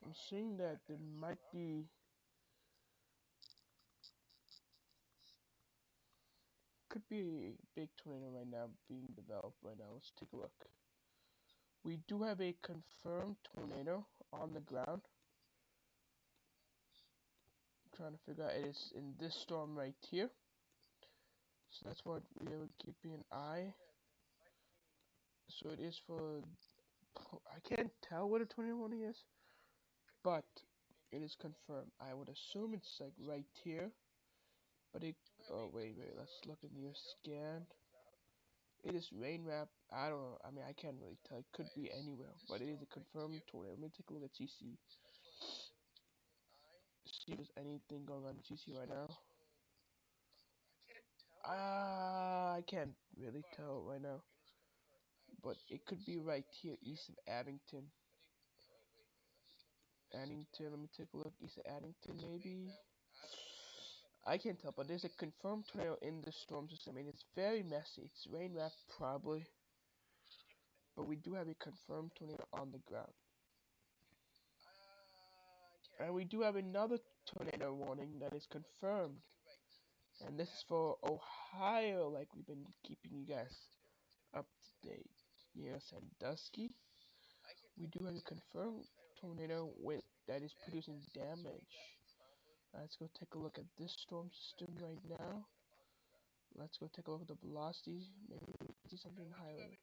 I'm seeing that there might be could be a big tornado right now being developed right now. Let's take a look. We do have a confirmed tornado on the ground. I'm trying to figure out it is in this storm right here. So that's what we are keeping an eye. So it is for I can't tell what a tornado warning is, but it is confirmed. I would assume it's like right here. But it oh wait, let's look in your scan. It is rain wrap. I don't know. I mean, I can't really tell. It could be anywhere, but it is a confirmed tornado. Let me take a look at CC. See if there's anything going on in CC right now. I can't really tell right now, but it could be right here, east of Abington. Addington. Let me take a look. East of Addington, maybe. I can't tell, but there's a confirmed tornado in the storm system, and it's very messy. It's rain wrap probably, but we do have a confirmed tornado on the ground. And we do have another tornado warning that is confirmed. And this is for Ohio, like we've been keeping you guys up to date. Near Sandusky, we do have a confirmed tornado with that is producing damage. Let's go take a look at this storm system right now. Let's go take a look at the velocity. Maybe we see something higher.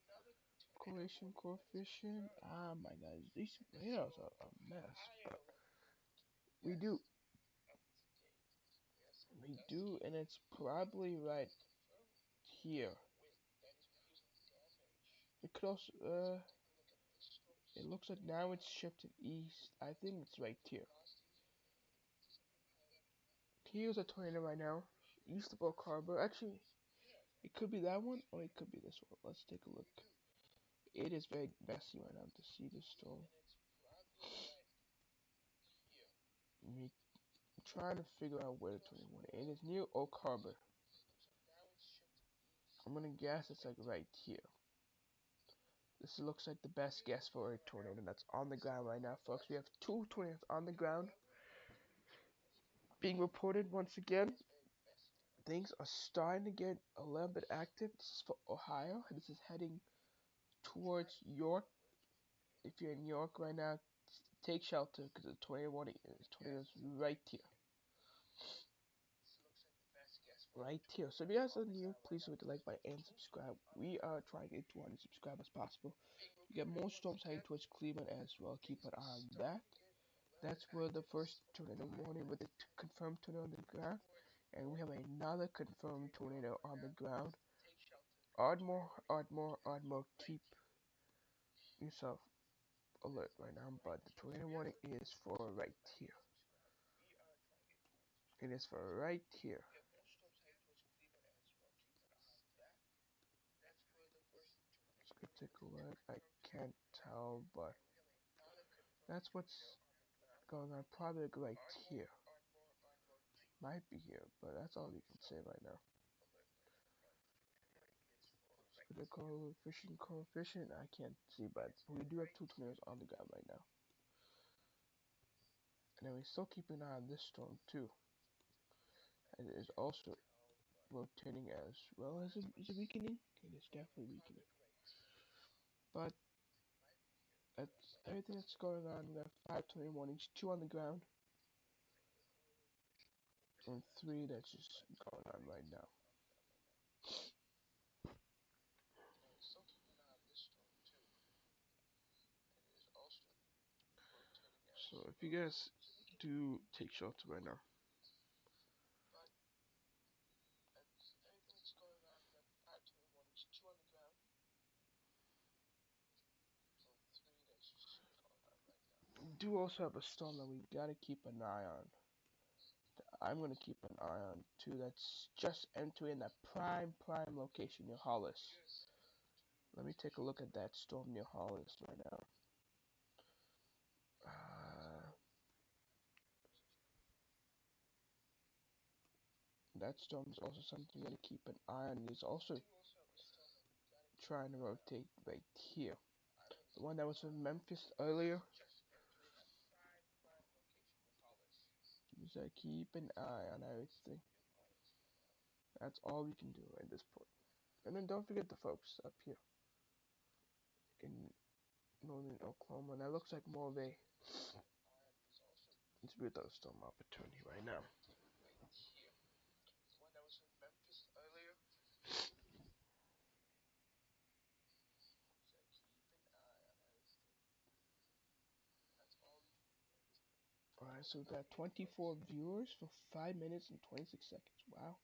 Correlation coefficient. Ah my god, these radars are a mess. But we do, and it's probably right here. It could also, it looks like now it's shifted east. I think it's right here. Here's a tornado right now, east of Oak Harbor. Actually, it could be that one, or it could be this one. Let's take a look. It is very messy right now to see this storm. Me trying to figure out where the tornado went. It is near Oak Harbor. I'm gonna guess it's like right here. This looks like the best guess for a tornado that's on the ground right now, folks. We have two tornadoes on the ground being reported once again. Things are starting to get a little bit active. This is for Ohio. This is heading towards York. If you're in York right now, take shelter because the tornado warning is right here. Right here. So if you guys are new, please hit the like button and subscribe. We are trying to get 200 subscribers possible. We get more storms heading towards Cleveland as well. Keep an eye on that. That's where the first tornado warning with the confirmed tornado on the ground. And we have another confirmed tornado on the ground. Ardmore, Ardmore, Ardmore, keep yourself alert right now. But the tornado warning is for right here. It is for right here. Let's go take a look. I can't tell, but that's what's going on. Probably like right here. Might be here, but that's all we can say right now. Critical fishing coefficient, I can't see, but we do have two tornadoes on the ground right now. And then we still keep an eye on this storm too. And it is also rotating as well as it is weakening. It is definitely weakening. But that's everything that's going on. We have 5 tornado warnings, 2 on the ground, and 3 that's just going on right now. So if you guys do take shelter right now. We do also have a storm that we gotta keep an eye on. I'm gonna keep an eye on too. That's just entering that prime location near Hollis. Let me take a look at that storm near Hollis right now. That storm is also something you gotta keep an eye on. It's also trying to rotate right here. The one that was in Memphis earlier. You gotta keep an eye on everything. That's all we can do at this point. And then don't forget the folks up here in northern Oklahoma. That looks like more of a storm opportunity right now. Alright, so we've got 24 viewers for 5 minutes and 26 seconds. Wow.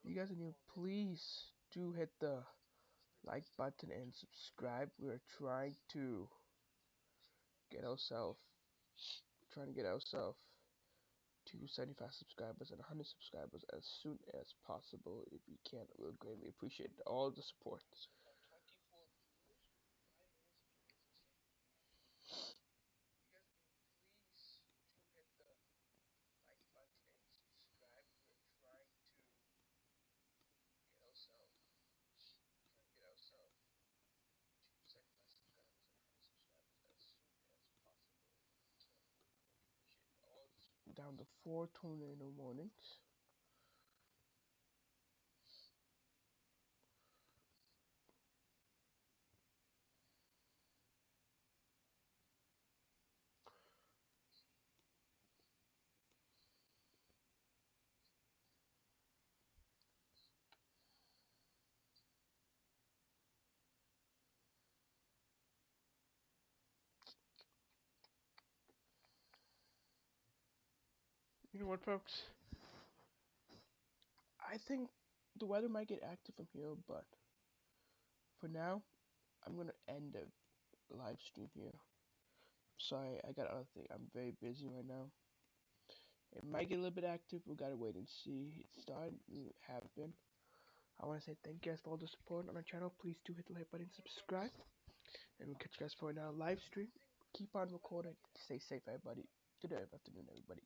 You guys are new, please do hit the like button and subscribe. We're trying to get ourselves to 75 subscribers and 100 subscribers as soon as possible. If you can, we'll greatly appreciate all the support. Down to 4 tornado warnings. You know what, folks? I think the weather might get active from here, but for now, I'm gonna end the live stream here. Sorry, I got other thing. I'm very busy right now. It might get a little bit active. We gotta wait and see. It's starting to have been. I want to say thank you guys for all the support on our channel. Please do hit the like button, subscribe, and we'll catch you guys for another live stream. Keep on recording. Stay safe, everybody. Good afternoon, everybody.